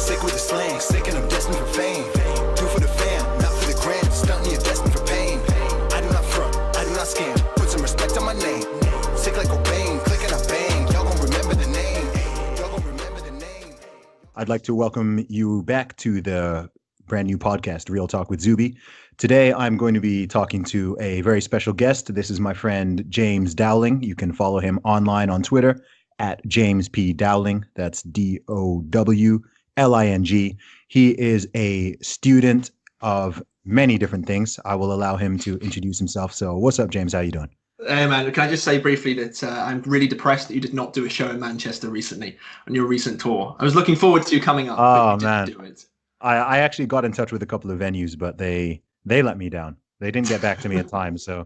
sick with the slang, sick and I'm destined for fame. Do for the fam, not for the gram. Stunting, you're destined for pain. I do not front, I do not scam. Put some respect on my name. Sick like Cobain, click and I bang. Y'all gon' remember the name. Y'all gon' remember the name. I'd like to welcome you back to the brand new podcast, Real Talk with Zuby. Today, I'm going to be talking to a very special guest. This is my friend, James Dowling. You can follow him online on Twitter at James P Dowling. That's Dowling. He is a student of many different things. I will allow him to introduce himself. So what's up, James? How you doing? Hey man, can I just say briefly that I'm really depressed that you did not do a show in Manchester recently on your recent tour. I was looking forward to you coming up. Oh, but you man. didn't do it. I actually got in touch with a couple of venues, but they let me down. They didn't get back to me in time. So,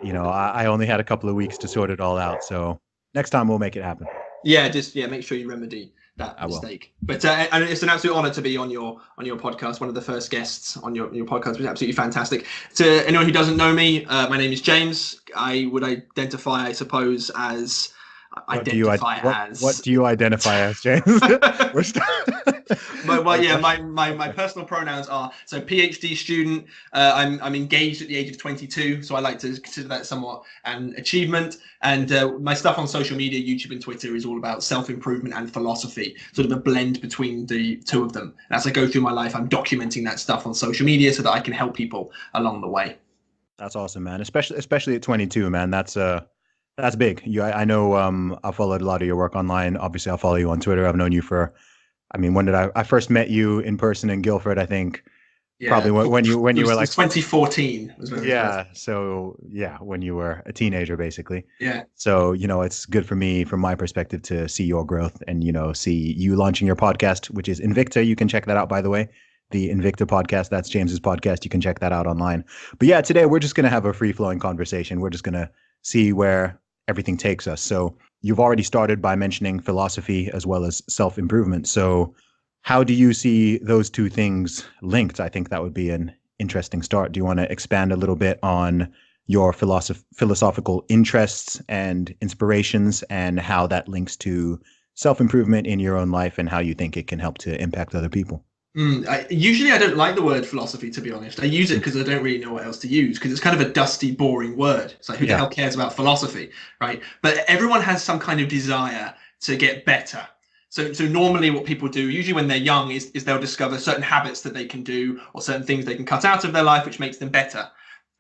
I only had a couple of weeks to sort it all out. So next time we'll make it happen. Yeah, make sure you remedy that mistake. But and it's an absolute honor to be on your podcast, one of the first guests on your podcast, which is absolutely fantastic. To anyone who doesn't know me, my name is James. I would identify, I suppose, as What do you identify as, James? My personal pronouns are PhD student. I'm engaged at the age of 22, so I like to consider that somewhat an achievement. And my stuff on social media, YouTube and Twitter, is all about self-improvement and philosophy, sort of a blend between the two of them. And as I go through my life, I'm documenting that stuff on social media so that I can help people along the way. That's awesome, man. Especially at 22, man. That's big. I know I've followed a lot of your work online. Obviously, I'll follow you on Twitter. I've known you for, when did I first met you in person in Guildford, I think. Yeah, probably when you were like 2014 was when when you were a teenager, basically. Yeah. So, it's good for me, from my perspective, to see your growth and, see you launching your podcast, which is Invicta. You can check that out, by the way. The Invicta podcast, that's James's podcast. You can check that out online. But yeah, today we're just going to have a free-flowing conversation. We're just going to see where everything takes us. So you've already started by mentioning philosophy as well as self-improvement. So how do you see those two things linked? I think that would be an interesting start. Do you want to expand a little bit on your philosophical interests and inspirations and how that links to self-improvement in your own life and how you think it can help to impact other people? Usually I don't like the word philosophy, to be honest. I use it because I don't really know what else to use, because it's kind of a dusty, boring word. It's like, who the hell cares about philosophy, right? But everyone has some kind of desire to get better. So normally what people do, usually when they're young, is they'll discover certain habits that they can do or certain things they can cut out of their life, which makes them better.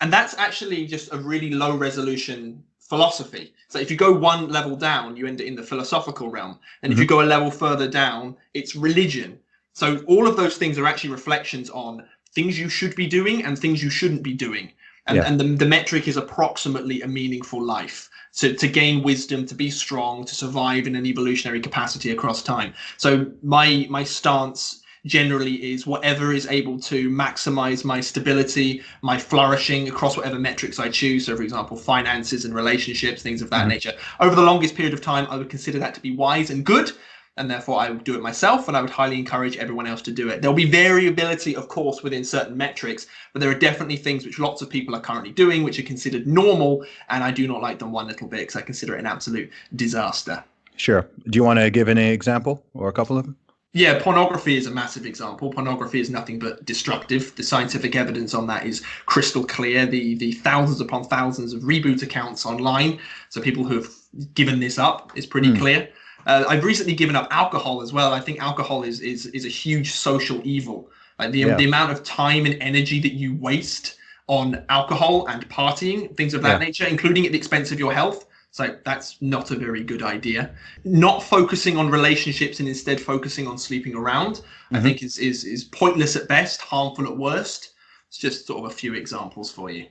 And that's actually just a really low resolution philosophy. So if you go one level down, you end it in the philosophical realm. And if you go a level further down, it's religion. So all of those things are actually reflections on things you should be doing and things you shouldn't be doing. And the metric is approximately a meaningful life. So to gain wisdom, to be strong, to survive in an evolutionary capacity across time. So my stance generally is whatever is able to maximize my stability, my flourishing across whatever metrics I choose. So for example, finances and relationships, things of that nature. Over the longest period of time, I would consider that to be wise and good. And therefore I would do it myself, and I would highly encourage everyone else to do it. There'll be variability, of course, within certain metrics, but there are definitely things which lots of people are currently doing, which are considered normal, and I do not like them one little bit because I consider it an absolute disaster. Sure. Do you want to give an example or a couple of them? Yeah, pornography is a massive example. Pornography is nothing but destructive. The scientific evidence on that is crystal clear. The thousands upon thousands of reboot accounts online, so people who have given this up, is pretty clear. I've recently given up alcohol as well. I think alcohol is a huge social evil. Like the amount of time and energy that you waste on alcohol and partying, things of that nature, including at the expense of your health. So that's not a very good idea. Not focusing on relationships and instead focusing on sleeping around, I think is pointless at best, harmful at worst. It's just sort of a few examples for you.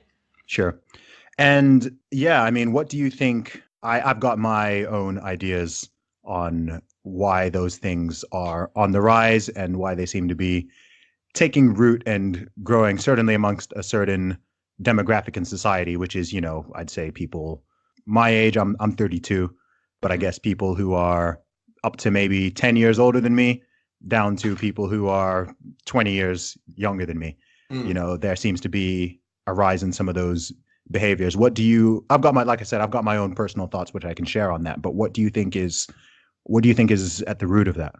Sure. And what do you think? I've got my own ideas on why those things are on the rise and why they seem to be taking root and growing, certainly amongst a certain demographic in society, which is, I'd say people my age. I'm 32, but I guess people who are up to maybe 10 years older than me, down to people who are 20 years younger than me. There seems to be a rise in some of those behaviors. I've got my own personal thoughts, which I can share on that. But what do you think is at the root of that?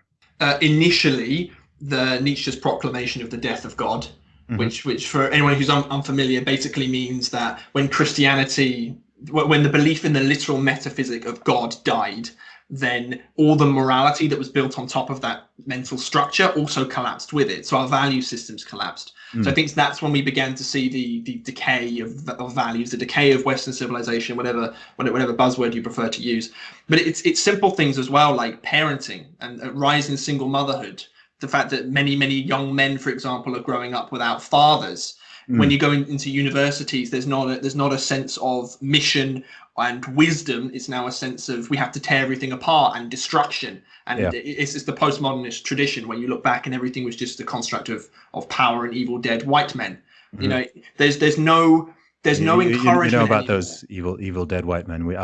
Initially, the Nietzsche's proclamation of the death of God, Mhm. which for anyone who's unfamiliar, basically means that when when the belief in the literal metaphysic of God died, then all the morality that was built on top of that mental structure also collapsed with it. So our value systems collapsed. So I think that's when we began to see the decay of values, the decay of Western civilization, whatever buzzword you prefer to use. But it's simple things as well, like parenting and a rise in single motherhood. The fact that many young men, for example, are growing up without fathers. When you go into universities, there's not a sense of mission and wisdom. It's now a sense of we have to tear everything apart and destruction. And it's the postmodernist tradition where you look back and everything was just a construct of power and evil dead white men. You know, there's no encouragement. You know about anymore. those evil dead white men.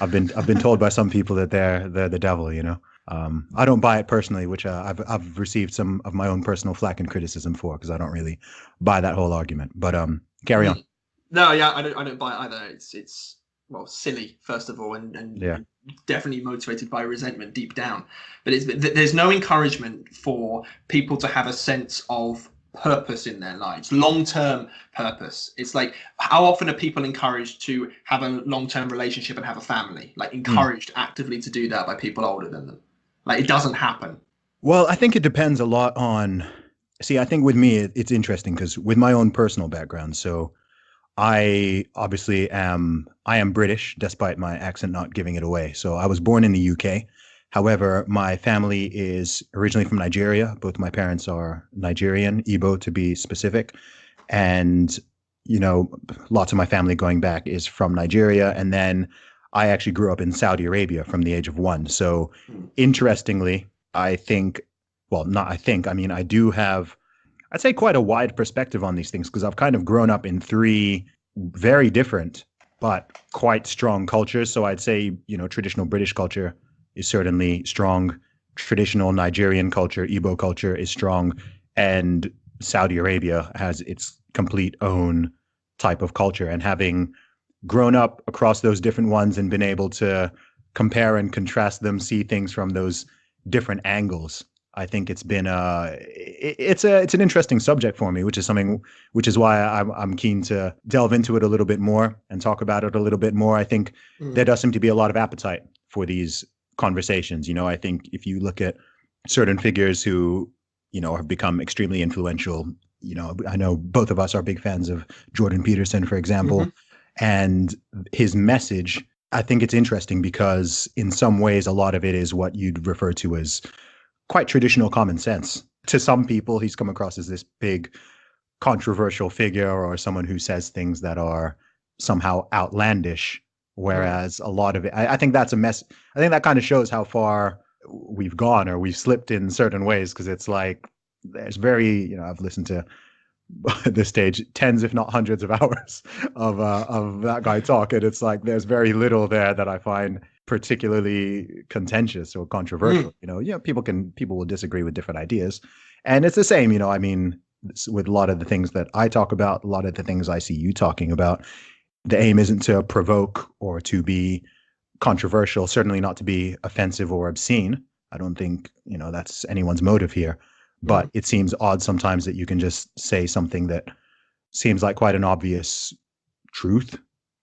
I've been told by some people that they're the devil. You know. I don't buy it personally, which I've received some of my own personal flack and criticism for, because I don't really buy that whole argument. But carry on. No, yeah, I don't buy it either. It's well, silly first of all, and definitely motivated by resentment deep down. But there's no encouragement for people to have a sense of purpose in their lives, long-term purpose. It's like, how often are people encouraged to have a long-term relationship and have a family? Like encouraged actively to do that by people older than them. Like it doesn't happen. Well, I think it depends a lot on. See, I think with me it's interesting because with my own personal background, so I obviously am British, despite my accent not giving it away. So I was born in the UK. However, my family is originally from Nigeria. Both my parents are Nigerian, Igbo to be specific. And, you know, lots of my family going back is from Nigeria. And then I actually grew up in Saudi Arabia from the age of 1. So interestingly, I mean, I do have, I'd say, quite a wide perspective on these things because I've kind of grown up in 3 very different but quite strong cultures. So I'd say, you know, traditional British culture is certainly strong. Traditional Nigerian culture, Igbo culture is strong. And Saudi Arabia has its complete own type of culture. And having grown up across those different ones and been able to compare and contrast them, see things from those different angles, I think it's been it's an interesting subject for me, which is why I'm keen to delve into it a little bit more and talk about it a little bit more. I think there does seem to be a lot of appetite for these conversations. You know, I think if you look at certain figures who, you know, have become extremely influential, you know, I know both of us are big fans of Jordan Peterson, for example, and his message. I think it's interesting because in some ways, a lot of it is what you'd refer to as quite traditional common sense. To some people, he's come across as this big controversial figure or someone who says things that are somehow outlandish. Whereas a lot of it, I think that's a mess. I think that kind of shows how far we've gone or we've slipped in certain ways, because it's like there's very, you know, I've listened to at this stage tens, if not hundreds of hours of that guy talk. And it's like there's very little there that I find particularly contentious or controversial. You know, yeah, people will disagree with different ideas. And it's the same, you know, I mean, with a lot of the things that I talk about, a lot of the things I see you talking about, the aim isn't to provoke or to be controversial, certainly not to be offensive or obscene. I don't think, you know, that's anyone's motive here. But it seems odd sometimes that you can just say something that seems like quite an obvious truth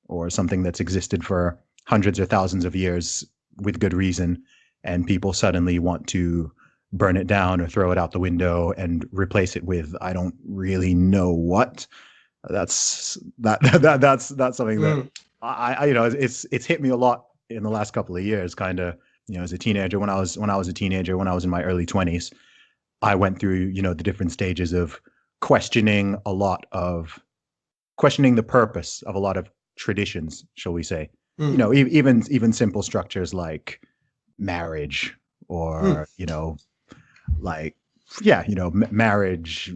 or something that's existed for hundreds or thousands of years with good reason, and people suddenly want to burn it down or throw it out the window and replace it with I don't really know what. That's something that I you know, it's hit me a lot in the last couple of years, kind of, you know, as a teenager. When I was a teenager, when I was in my early 20s, I went through, you know, the different stages of questioning the purpose of a lot of traditions, shall we say. You know, even simple structures like marriage or, you know, like, yeah, you know, marriage,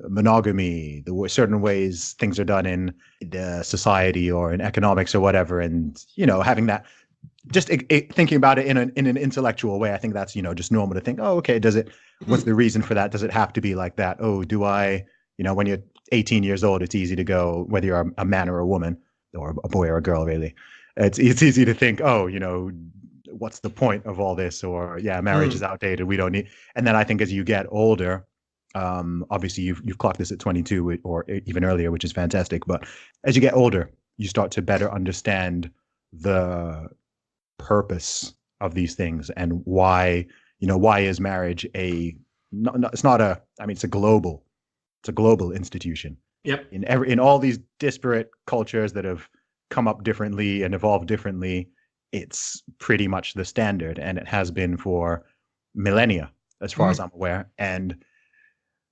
monogamy, the certain ways things are done in the society or in economics or whatever. And, you know, having that, just thinking about it in an intellectual way, I think that's, you know, just normal to think, oh, okay, what's the reason for that? Does it have to be like that? Oh, you know, when you're 18 years old, it's easy to go, whether you're a man or a woman or a boy or a girl, really. It's easy to think, oh, you know, what's the point of all this? Or, yeah, marriage is outdated. We don't need. And then I think as you get older, Obviously, you've clocked this at 22 or even earlier, which is fantastic. But as you get older, you start to better understand the purpose of these things and why is marriage it's a global institution. Yep. In all these disparate cultures that have come up differently and evolved differently, it's pretty much the standard, and it has been for millennia, as far as I'm aware. And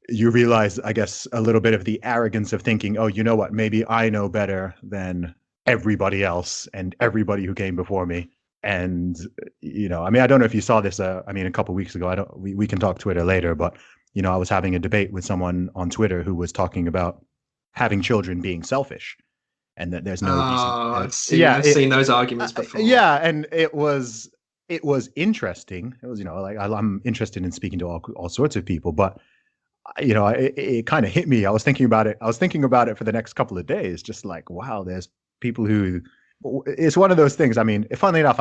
you realize, I guess, a little bit of the arrogance of thinking, oh, you know what, maybe I know better than everybody else and everybody who came before me. And, I don't know if you saw this, a couple of weeks ago, we can talk Twitter later, but, I was having a debate with someone on Twitter who was talking about having children being selfish, and that there's no reason. I've seen those arguments before. Yeah. And it was interesting. It was, I'm interested in speaking to all sorts of people, but it kind of hit me. I was thinking about it for the next couple of days, just like, wow, there's people who, it's one of those things. Funnily enough,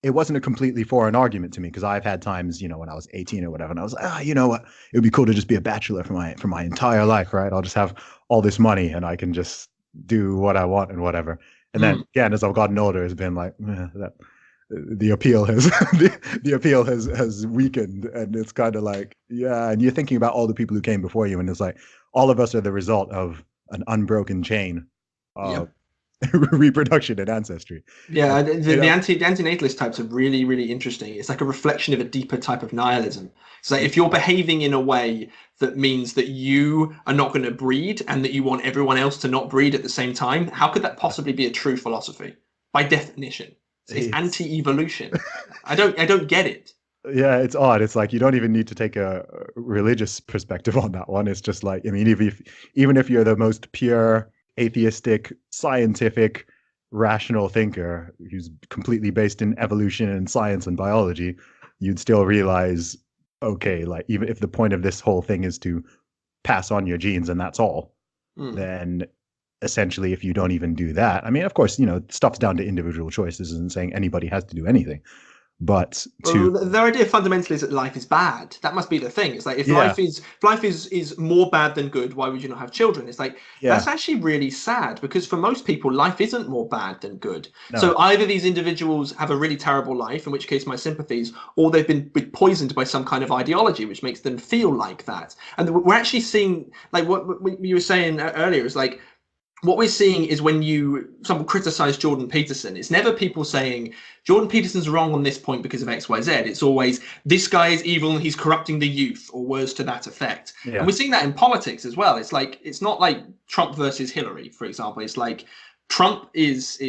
it wasn't a completely foreign argument to me, because I've had times, when I was 18 or whatever, and I was like, you know what, it would be cool to just be a bachelor for my entire life, right? I'll just have all this money and I can just do what I want and whatever. And then again, as I've gotten older, it's been like, that the appeal has the appeal has weakened, and it's kind of like, yeah. And you're thinking about all the people who came before you, and it's like all of us are the result of an unbroken chain of reproduction and ancestry. Yeah, the antinatalist types are really, really interesting. It's like a reflection of a deeper type of nihilism. So if you're behaving in a way that means that you are not going to breed and that you want everyone else to not breed at the same time, how could that possibly be a true philosophy? By definition, it's anti-evolution. I don't get it. Yeah, it's odd. It's like you don't even need to take a religious perspective on that one. It's just like, even if you're the most pure atheistic, scientific, rational thinker who's completely based in evolution and science and biology, you'd still realize, okay, like, even if the point of this whole thing is to pass on your genes and that's all, then essentially, if you don't even do that, of course, stuff's down to individual choices, and saying anybody has to do anything. But their idea fundamentally is that life is bad. That must be the thing. It's like, if life is more bad than good, why would you not have children? It's like, that's actually really sad, because for most people, life isn't more bad than good. No. So either these individuals have a really terrible life, in which case my sympathies, or they've been poisoned by some kind of ideology which makes them feel like that. And we're actually seeing, like what you were saying earlier, is like, what we're seeing is when someone criticize Jordan Peterson, it's never people saying Jordan Peterson's wrong on this point because of X, Y, Z. It's always, this guy is evil and he's corrupting the youth, or words to that effect. Yeah. And we're seeing that in politics as well. It's like, it's not like Trump versus Hillary, for example. It's like Trump is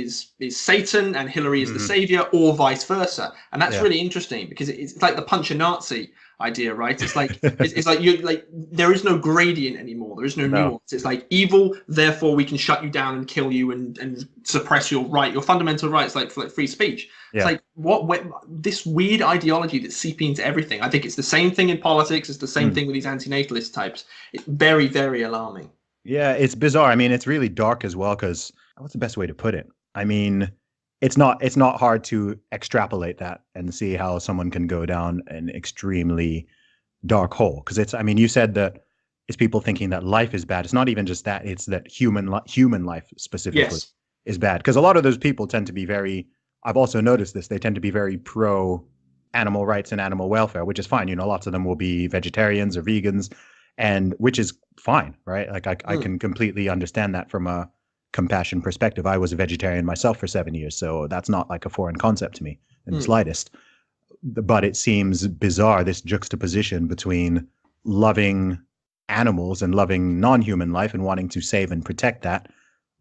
Satan and Hillary is the savior, or vice versa. And that's really interesting, because it's like the punch a Nazi idea, right? It's like it's like you like there is no gradient anymore. There is no nuance. It's like evil, therefore we can shut you down and kill you and suppress your fundamental rights, like free speech. It's like what this weird ideology that's seeping into everything. I think it's the same thing in politics. It's the same thing with these antinatalist types. It's very, very alarming. Yeah, it's bizarre. It's really dark as well, because what's the best way to put it? It's not hard to extrapolate that and see how someone can go down an extremely dark hole. Because you said that it's people thinking that life is bad. It's not even just that. It's that human life specifically is bad. Because a lot of those people tend to be I've also noticed this, they tend to be very pro animal rights and animal welfare, which is fine. Lots of them will be vegetarians or vegans, and which is fine, right? Like I can completely understand that from a compassion perspective. I was a vegetarian myself for 7 years, so that's not like a foreign concept to me in the slightest. But it seems bizarre, this juxtaposition between loving animals and loving non-human life and wanting to save and protect that,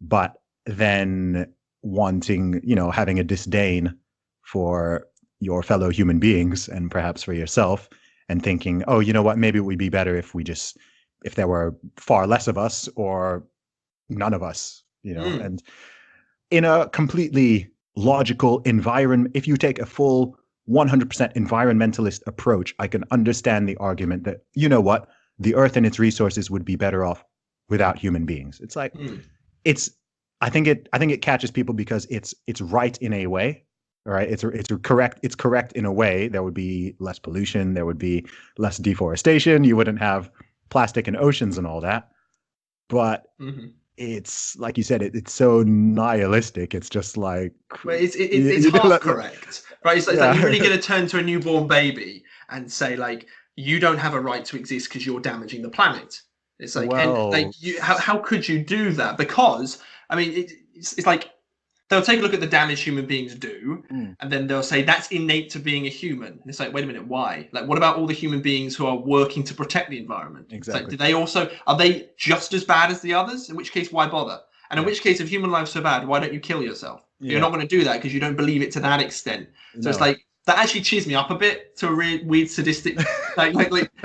but then wanting, having a disdain for your fellow human beings and perhaps for yourself, and thinking, oh, you know what, maybe it would be better if there were far less of us or none of us. And in a completely logical environment, if you take a full 100% environmentalist approach, I can understand the argument that, you know what, the earth and its resources would be better off without human beings. It's like, I think it catches people because it's right in a way, right? It's correct in a way. There would be less pollution, there would be less deforestation, you wouldn't have plastic in oceans and all that. But it's like you said, it's so nihilistic. It's just like, well, it's half correct, right? It's like you're really going to turn to a newborn baby and say like, you don't have a right to exist because you're damaging the planet. It's like, well, and like, how could you do that? Because I mean, it's like they'll take a look at the damage human beings do, and then they'll say that's innate to being a human. And it's like, wait a minute, why? Like, what about all the human beings who are working to protect the environment? Exactly. Like, do they also, are they just as bad as the others? In which case, why bother? And in which case, if human life's so bad, why don't you kill yourself? Yeah. You're not going to do that because you don't believe it to that extent. So it's like, that actually cheers me up a bit to a weird sadistic like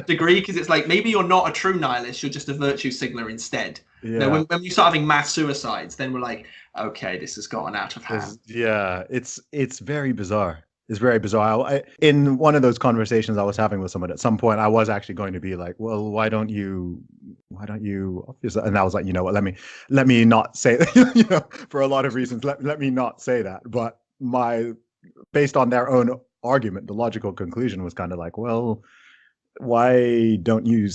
degree, because it's like, maybe you're not a true nihilist, you're just a virtue signaler instead. Yeah. You know, when you start having mass suicides, then we're like, okay, this has gotten out of hand. Yeah, it's very bizarre. It's very bizarre. In one of those conversations I was having with someone, at some point I was actually going to be like, well, why don't you and I was like, you know what, let me not say you know, for a lot of reasons, let me not say that. But based on their own argument, the logical conclusion was kind of like, well, why don't you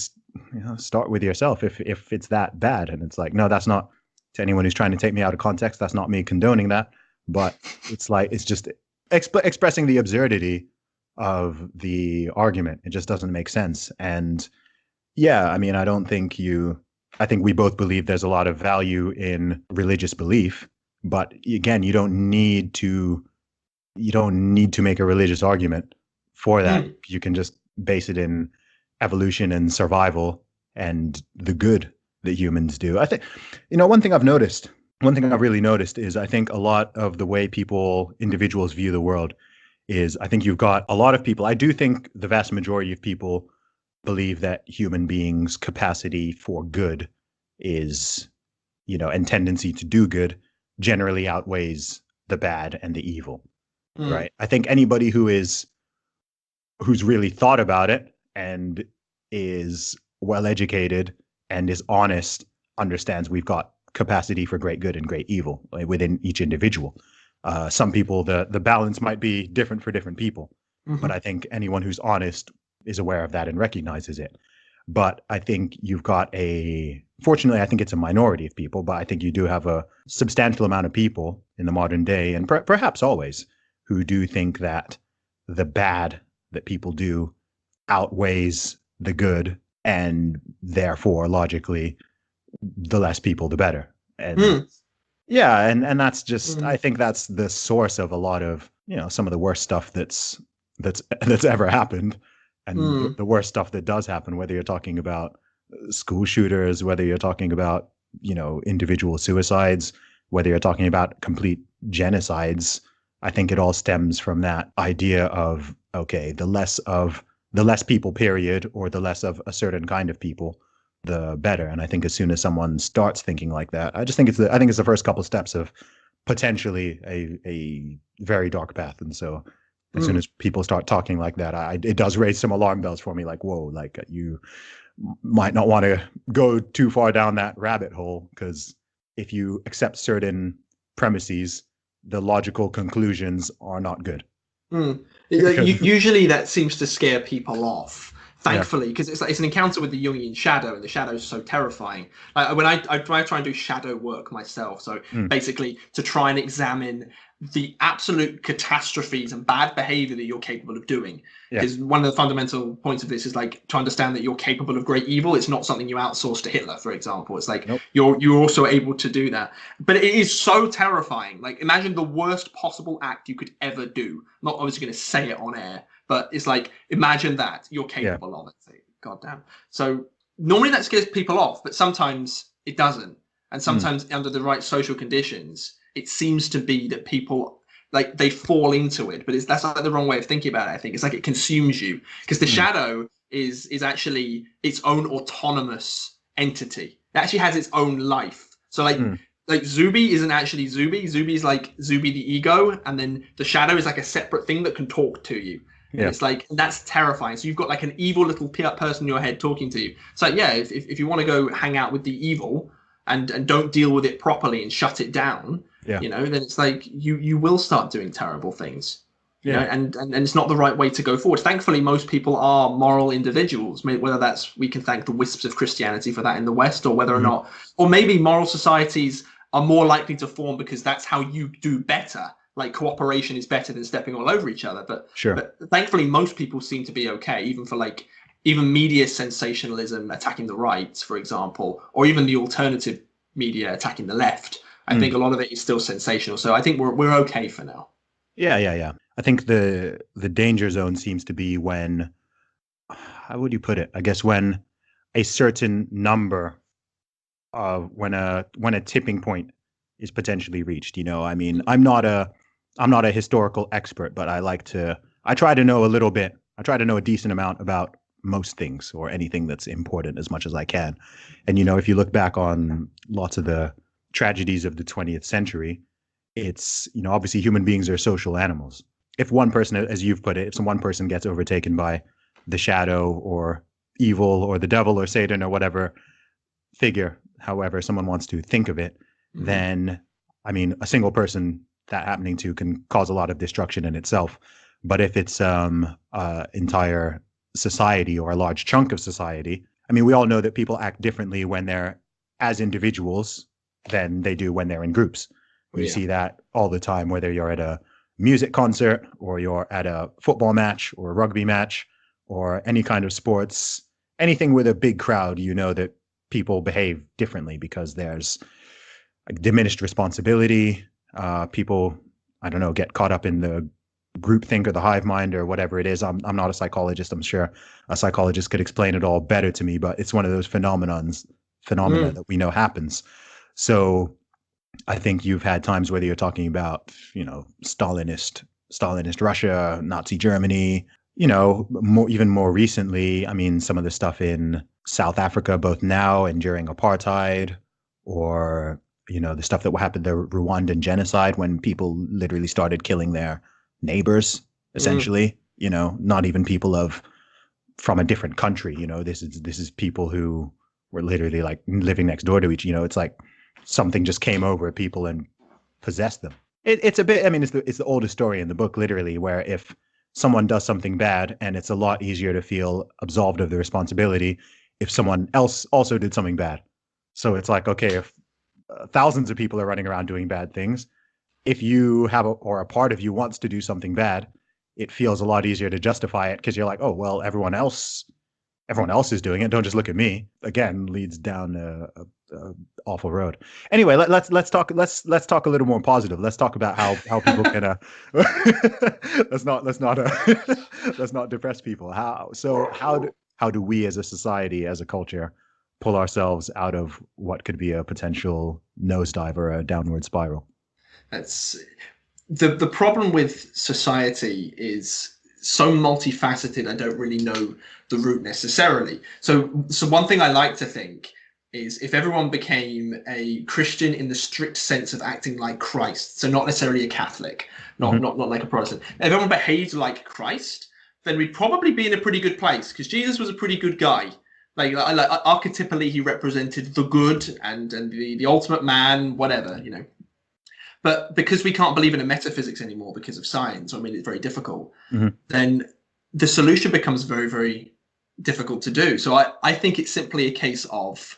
start with yourself if it's that bad? And it's like, no, that's not, to anyone who's trying to take me out of context, that's not me condoning that. But it's like, it's just expressing the absurdity of the argument. It just doesn't make sense. And yeah, I mean, I think we both believe there's a lot of value in religious belief, but again, you don't need to make a religious argument for that. You can just base it in evolution and survival and the good that humans do. I think, one thing I've really noticed is, I think a lot of the way individuals view the world is, I think you've got a lot of people, I do think the vast majority of people believe that human beings' capacity for good is, and tendency to do good generally outweighs the bad and the evil. Right. I think anybody who's really thought about it and is well educated and is honest understands we've got capacity for great good and great evil within each individual. Some people, the balance might be different for different people, but I think anyone who's honest is aware of that and recognizes it. But I think you've got fortunately, I think it's a minority of people, but I think you do have a substantial amount of people in the modern day, and perhaps always, who do think that the bad that people do outweighs the good, and therefore, logically, the less people, the better. And yeah, and that's just, I think that's the source of a lot of, some of the worst stuff that's ever happened, and the worst stuff that does happen, whether you're talking about school shooters, whether you're talking about, individual suicides, whether you're talking about complete genocides. I think it all stems from that idea of, okay, the less people, period, or the less of a certain kind of people, the better. And I think as soon as someone starts thinking like that, I think it's the first couple steps of potentially a very dark path. And so as soon as people start talking like that, it does raise some alarm bells for me, like, whoa, like you might not want to go too far down that rabbit hole, because if you accept certain premises, the logical conclusions are not good. Usually that seems to scare people off, thankfully, because it's an encounter with the Jungian shadow, and the shadow is so terrifying. When I try and do shadow work myself, so basically to try and examine the absolute catastrophes and bad behavior that you're capable of doing. Because one of the fundamental points of this is like to understand that you're capable of great evil. It's not something you outsource to Hitler, for example. It's like you're also able to do that. But it is so terrifying. Like, imagine the worst possible act you could ever do. I'm not obviously going to say it on air, but it's like, imagine that you're capable of it. God damn. So normally that scares people off, but sometimes it doesn't. And sometimes under the right social conditions, it seems to be that people, like, they fall into it, but that's like the wrong way of thinking about it. I think it's like it consumes you, because the shadow is actually its own autonomous entity. It actually has its own life. So like Zuby isn't actually Zuby. Zuby's like Zuby the ego, and then the shadow is like a separate thing that can talk to you. And it's like, that's terrifying. So you've got like an evil little person in your head talking to you. So if you want to go hang out with the evil and don't deal with it properly and shut it down, Yeah. then it's like you will start doing terrible things. Yeah. And it's not the right way to go forward. Thankfully, most people are moral individuals. Whether that's, we can thank the wisps of Christianity for that in the West, or whether or not, or maybe moral societies are more likely to form because that's how you do better. Like cooperation is better than stepping all over each other. But thankfully, most people seem to be okay, even for even media sensationalism attacking the right, for example, or even the alternative media attacking the left. I think a lot of it is still sensational. So I think we're okay for now. Yeah. I think the danger zone seems to be when, how would you put it? I guess when a certain number of when a tipping point is potentially reached. I mean, I'm not a historical expert, but I try to know a little bit. I try to know a decent amount about most things, or anything that's important, as much as I can. And if you look back on lots of the tragedies of the 20th century, it's obviously human beings are social animals. If one person, as you've put it, if one person gets overtaken by the shadow or evil or the devil or Satan or whatever figure, however someone wants to think of it, then I mean, a single person that happening to can cause a lot of destruction in itself. But if it's entire society or a large chunk of society, I mean, we all know that people act differently when they're as individuals than they do when they're in groups. We see that all the time, whether you're at a music concert or you're at a football match or a rugby match or any kind of sports, anything with a big crowd, that people behave differently because there's diminished responsibility. People, I don't know, get caught up in the groupthink or the hive mind or whatever it is. I'm not a psychologist. I'm sure a psychologist could explain it all better to me, but it's one of those phenomena that we know happens. So I think you've had times, whether you're talking about, Stalinist Russia, Nazi Germany, even more recently, I mean, some of the stuff in South Africa, both now and during apartheid, or, the stuff that happened, the Rwandan genocide, when people literally started killing their neighbors, essentially, not even people from a different country. This is people who were literally like living next door to each, it's like something just came over people and possessed them. It's a bit, I mean, it's the oldest story in the book, literally, where if someone does something bad, and it's a lot easier to feel absolved of the responsibility if someone else also did something bad. So it's like, okay, if thousands of people are running around doing bad things, if you have or a part of you wants to do something bad, it feels a lot easier to justify it, because you're like, oh, well, everyone else is doing it. Don't just look at me. Again, leads down a awful road. Anyway, let's talk a little more positive. Let's talk about how people can let's not depress people. How do we as a society, as a culture, pull ourselves out of what could be a potential nosedive or a downward spiral? That's the problem with society is so multifaceted. I don't really know the root necessarily. So one thing I like to think is, if everyone became a Christian in the strict sense of acting like Christ, so not necessarily a Catholic, not like a Protestant, if everyone behaved like Christ, then we'd probably be in a pretty good place, because Jesus was a pretty good guy. Like archetypally, he represented the good and the ultimate man, whatever, But because we can't believe in a metaphysics anymore because of science, I mean, it's very difficult, then the solution becomes very, very difficult to do. So I think it's simply a case of,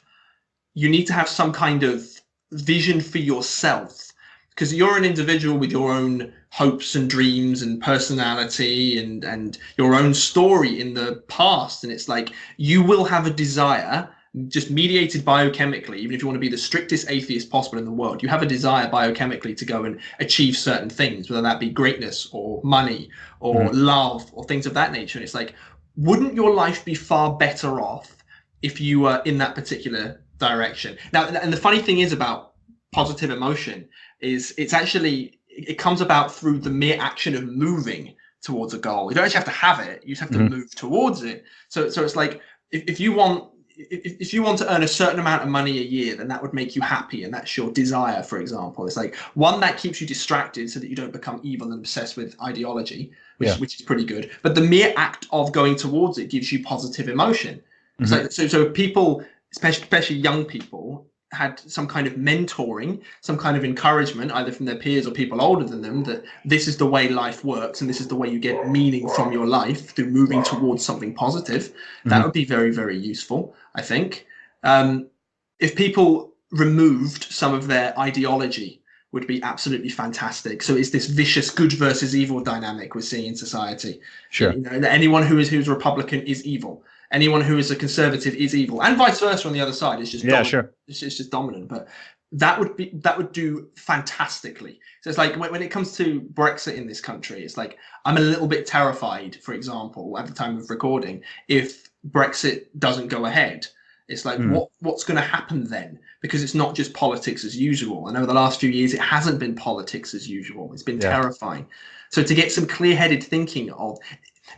you need to have some kind of vision for yourself, because you're an individual with your own hopes and dreams and personality and your own story in the past. And it's like, you will have a desire, just mediated biochemically, even if you want to be the strictest atheist possible in the world, you have a desire biochemically to go and achieve certain things, whether that be greatness or money or love or things of that nature. And it's like, wouldn't your life be far better off if you were in that particular direction? Now, and the funny thing is about positive emotion is it comes about through the mere action of moving towards a goal. You don't actually have to have it, you just have to move towards it. So it's like, if you want to earn a certain amount of money a year, then that would make you happy, and that's your desire, for example. It's like one that keeps you distracted so that you don't become evil and obsessed with ideology, which is pretty good. But the mere act of going towards it gives you positive emotion. So people, especially young people, had some kind of mentoring, some kind of encouragement, either from their peers or people older than them, that this is the way life works and this is the way you get meaning from your life through moving towards something positive, that would be very, very useful, I think. If people removed some of their ideology, would be absolutely fantastic. So it's this vicious good versus evil dynamic we're seeing in society. Sure. You know, that anyone who's Republican is evil. Anyone who is a conservative is evil, and vice versa on the other side. It's just dominant. Sure. It's just dominant. But that would do fantastically. So it's like when it comes to Brexit in this country, it's like I'm a little bit terrified, for example, at the time of recording, if Brexit doesn't go ahead. It's like what's going to happen then? Because it's not just politics as usual. And over the last few years, it hasn't been politics as usual. It's been terrifying. So to get some clear-headed thinking of,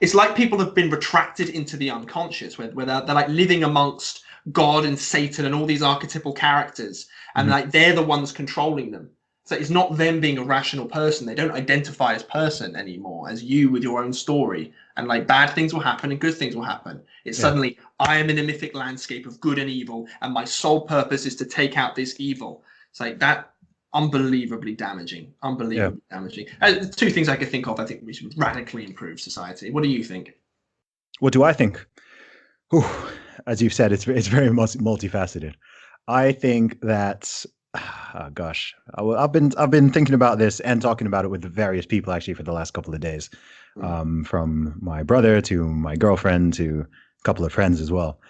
it's like people have been retracted into the unconscious, where they're like living amongst God and Satan and all these archetypal characters, and like they're the ones controlling them. So it's not them being a rational person. They don't identify as person anymore, as you with your own story. And like bad things will happen and good things will happen. It's suddenly, I am in a mythic landscape of good and evil, and my sole purpose is to take out this evil. It's like that, unbelievably damaging. Damaging. Two things I could think of, I think we should radically improve society. What do you think? What do I think? Whew, as you've said, it's very multifaceted. I think that, oh gosh, I've been thinking about this and talking about it with various people actually for the last couple of days, from my brother to my girlfriend to a couple of friends as well.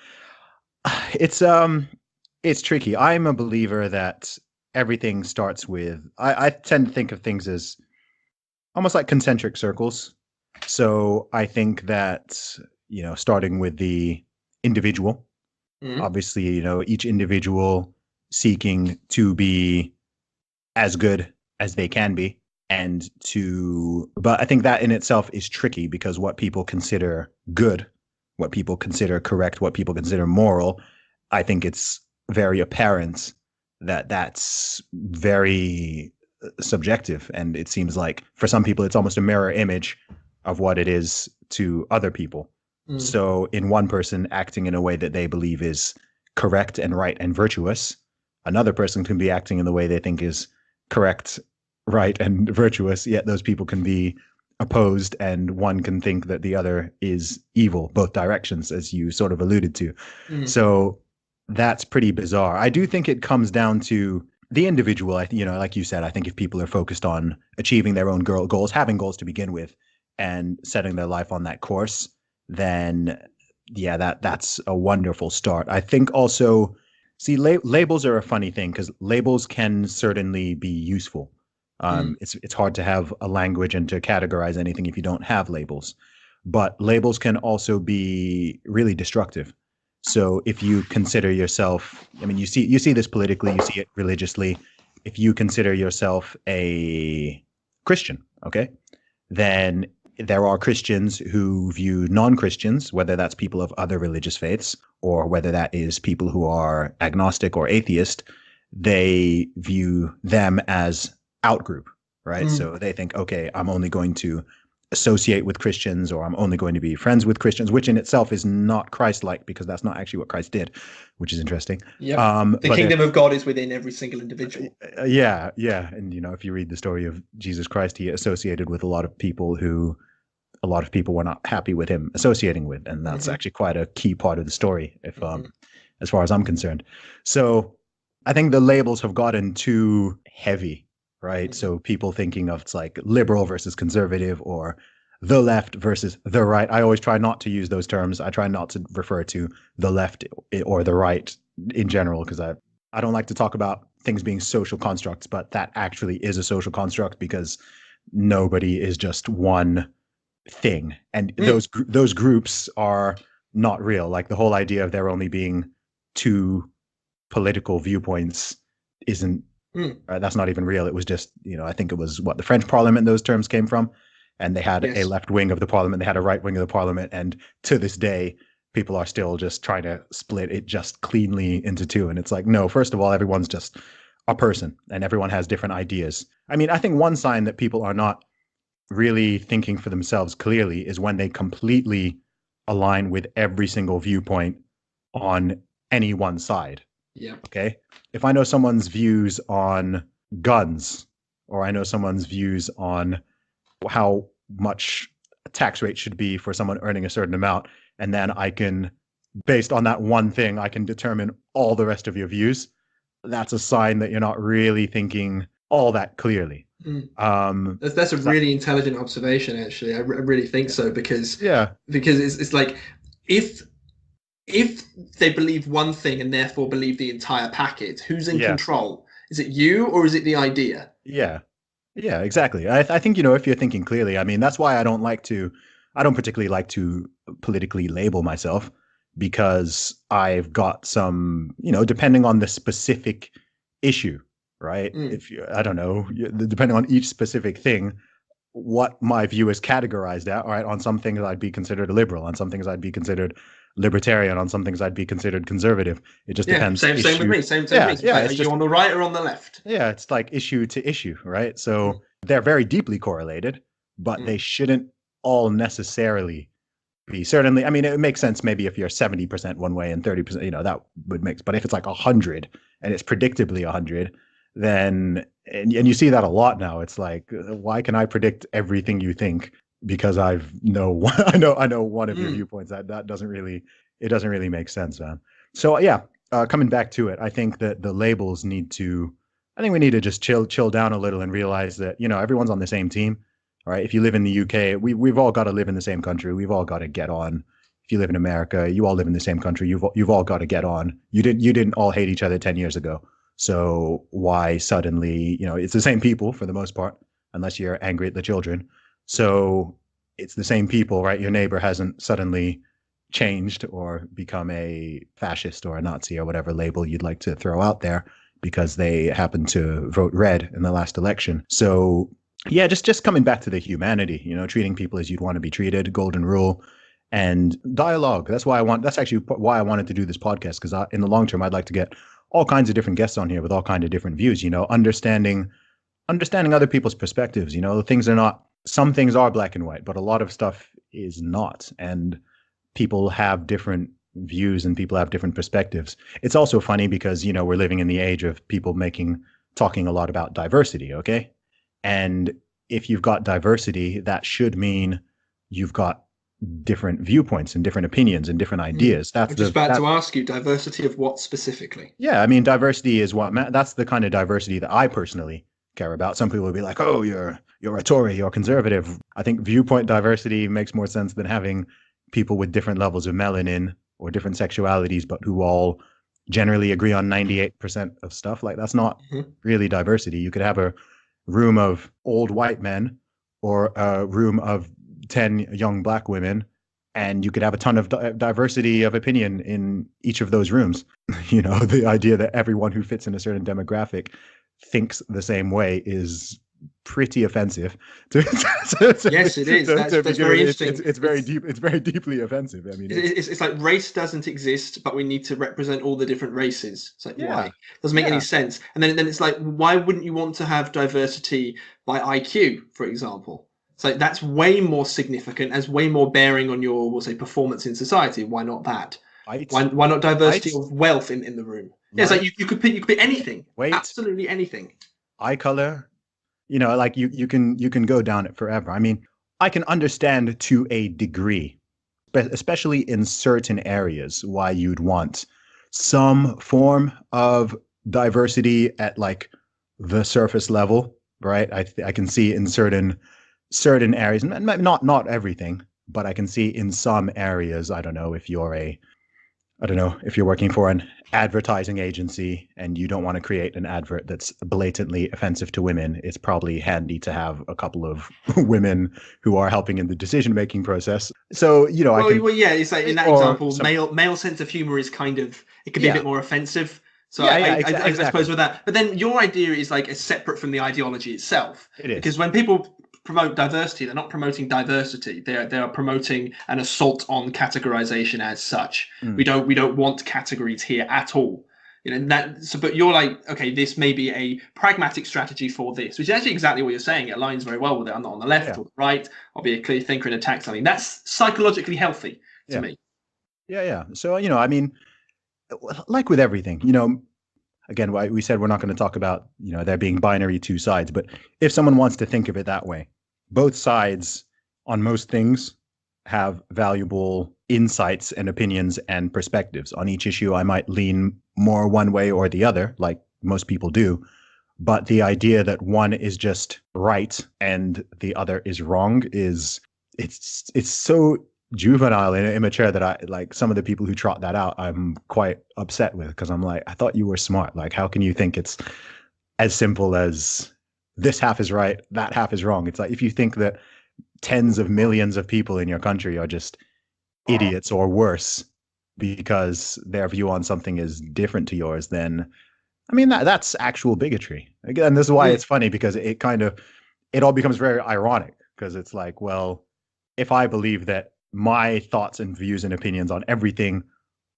It's tricky. I'm a believer that everything starts with, I tend to think of things as almost like concentric circles. So I think that, starting with the individual, obviously, each individual seeking to be as good as they can be, but I think that in itself is tricky, because what people consider good, what people consider correct, what people consider moral, I think it's very apparent that that's very subjective. And it seems like for some people, it's almost a mirror image of what it is to other people. So in one person acting in a way that they believe is correct and right and virtuous, another person can be acting in the way they think is correct, right, and virtuous, yet those people can be opposed, and one can think that the other is evil, both directions, as you sort of alluded to. So that's pretty bizarre. I do think it comes down to the individual. Like you said, I think if people are focused on achieving their own goals, having goals to begin with, and setting their life on that course, then that's a wonderful start. I think also, see, labels are a funny thing, because labels can certainly be useful. It's hard to have a language and to categorize anything if you don't have labels, but labels can also be really destructive. So if you consider yourself, you see this politically, you see it religiously. If you consider yourself a Christian, okay, then there are Christians who view non-Christians, whether that's people of other religious faiths or whether that is people who are agnostic or atheist, they view them as outgroup, right? So they think, okay, I'm only going to associate with Christians, or I'm only going to be friends with Christians, which in itself is not Christ-like, because that's not actually what Christ did, which is interesting. The kingdom of God is within every single individual. Yeah. And, if you read the story of Jesus Christ, he associated with a lot of people who a lot of people were not happy with him associating with. And that's actually quite a key part of the story, if as far as I'm concerned. So I think the labels have gotten too heavy, right? So people thinking of, it's like liberal versus conservative, or the left versus the right. I always try not to use those terms. I try not to refer to the left or the right in general, because I don't like to talk about things being social constructs, but that actually is a social construct, because nobody is just one thing. And those groups are not real. Like the whole idea of there only being two political viewpoints isn't, that's not even real. It was just, I think it was what the French Parliament those terms came from. And they had a left wing of the parliament, they had a right wing of the parliament. And to this day, people are still just trying to split it just cleanly into two. And it's like, no, first of all, everyone's just a person and everyone has different ideas. I think one sign that people are not really thinking for themselves clearly is when they completely align with every single viewpoint on any one side. Yeah. Okay. If I know someone's views on guns, or I know someone's views on how much tax rate should be for someone earning a certain amount, and then I can, based on that one thing, I can determine all the rest of your views, that's a sign that you're not really thinking all that clearly. That's a really intelligent observation, actually. I really think so, because it's like, if they believe one thing and therefore believe the entire packet, who's in control? Is it you, or is it the idea? Yeah, exactly. I think, if you're thinking clearly, I mean, that's why I don't particularly like to politically label myself, because I've got some, depending on the specific issue, right? If you, I don't know, depending on each specific thing, what my view is categorized at, all right, on some things I'd be considered a liberal, on some things I'd be considered libertarian, on some things I'd be considered conservative. It just depends. Same with me. Same with me. Like, are you on the right or on the left? Yeah, it's like issue to issue, right? So they're very deeply correlated, but they shouldn't all necessarily be. Certainly, I mean, it makes sense maybe if you're 70% one way and 30%, that would make. But if it's like 100 and it's predictably 100, then and you see that a lot now. It's like, why can I predict everything you think? Because I know one of your viewpoints. That doesn't really make sense, man. So coming back to it, I think that the labels need to. I think we need to just chill down a little and realize that everyone's on the same team. All right. If you live in the UK, we've all got to live in the same country. We've all got to get on. If you live in America, you all live in the same country. You've all got to get on. You didn't all hate each other 10 years ago. So why suddenly, it's the same people for the most part, unless you're angry at the children. So it's the same people, right? Your neighbor hasn't suddenly changed or become a fascist or a Nazi or whatever label you'd like to throw out there because they happened to vote red in the last election. So yeah, just coming back to the humanity, treating people as you'd want to be treated, golden rule, and dialogue. That's actually why I wanted to do this podcast, because in the long term, I'd like to get all kinds of different guests on here with all kinds of different views, understanding other people's perspectives. Some things are black and white, but a lot of stuff is not. And people have different views and people have different perspectives. It's also funny because, we're living in the age of people talking a lot about diversity. Okay. And if you've got diversity, that should mean you've got different viewpoints and different opinions and different ideas. I'm just about to ask you, diversity of what specifically? Yeah, I mean, diversity is that's the kind of diversity that I personally care about. Some people will be like, oh, you're a Tory, you're conservative. I think viewpoint diversity makes more sense than having people with different levels of melanin or different sexualities, but who all generally agree on 98% of stuff. Like, that's not really diversity. You could have a room of old white men or a room of 10 young black women, and you could have a ton of diversity of opinion in each of those rooms. The idea that everyone who fits in a certain demographic thinks the same way is pretty offensive. Yes, it is. That's very interesting. It's very deep. It's very deeply offensive. I mean, it's like race doesn't exist, but we need to represent all the different races. It's like, why? Doesn't make any sense. And then it's like, why wouldn't you want to have diversity by IQ, for example? So that's way more significant, has way more bearing on your, we'll say, performance in society. Why not that? Why not diversity of wealth in the room? Yeah, it's like you could pick anything. Absolutely anything. Eye color, like you can go down it forever. I mean, I can understand to a degree, especially in certain areas, why you'd want some form of diversity at like the surface level, right? I can see in certain areas, not everything, but I can see in some areas. I don't know if you're working for an advertising agency and you don't want to create an advert that's blatantly offensive to women, it's probably handy to have a couple of women who are helping in the decision-making process. So, it's like in that example, male sense of humor is kind of, it could be a bit more offensive. So I suppose with that, but then your idea is like a separate from the ideology itself. It is. Because when people promote diversity, they're not promoting diversity. They are promoting an assault on categorization as such. We don't want categories here at all. But you're like, okay, this may be a pragmatic strategy for this, which is actually exactly what you're saying. It aligns very well with it. I'm not on the left or the right. I'll be a clear thinker and attack something. That's psychologically healthy to me. Yeah. So, I mean, like with everything, again, we said we're not going to talk about, there being binary two sides, but if someone wants to think of it that way, both sides on most things have valuable insights and opinions and perspectives. On each issue, I might lean more one way or the other, like most people do. But the idea that one is just right and the other is wrong it's so juvenile and immature that I like some of the people who trot that out, I'm quite upset with, because I'm like, I thought you were smart. Like, how can you think it's as simple as this half is right, that half is wrong? It's like, if you think that tens of millions of people in your country are just idiots or worse because their view on something is different to yours, then I mean, that's actual bigotry. Again, this is why it's funny, because it all becomes very ironic, because it's like, well, if I believe that my thoughts and views and opinions on everything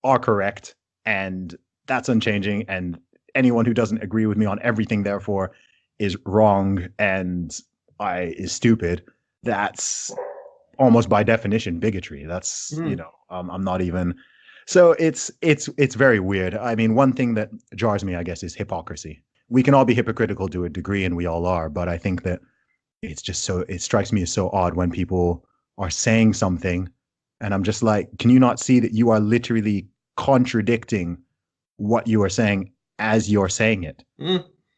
are correct and that's unchanging, and anyone who doesn't agree with me on everything therefore is wrong and is stupid, that's almost by definition bigotry. That's I'm not even. So it's very weird. I mean, one thing that jars me, I guess, is hypocrisy. We can all be hypocritical to a degree, and we all are, but I think that it strikes me as so odd when people are saying something and I'm just like, can you not see that you are literally contradicting what you are saying as you're saying it?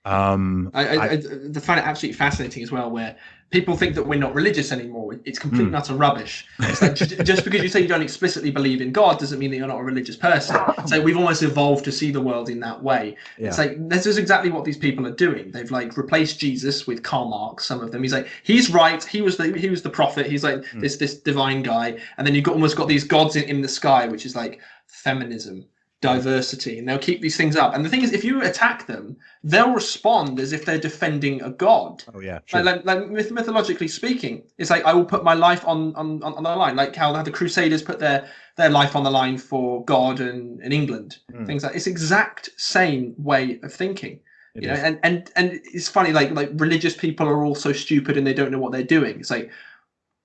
I find it absolutely fascinating as well, where people think that we're not religious anymore. It's complete and utter rubbish. It's like, just because you say you don't explicitly believe in God doesn't mean that you're not a religious person. So we've almost evolved to see the world in that way. Yeah. It's like, this is exactly what these people are doing. They've like replaced Jesus with Karl Marx, some of them. He's like, he's right. He was the prophet. He's like this divine guy. And then you've almost got these gods in the sky, which is like feminism, diversity, and they'll keep these things up. And the thing is, if you attack them, they'll respond as if they're defending a god. Oh yeah, sure. like mythologically speaking, it's like, I will put my life on the line, like how the Crusaders put their life on the line for God and England. Things like, it's exact same way of thinking. You know, and it's funny, like religious people are all so stupid and they don't know what they're doing. It's like,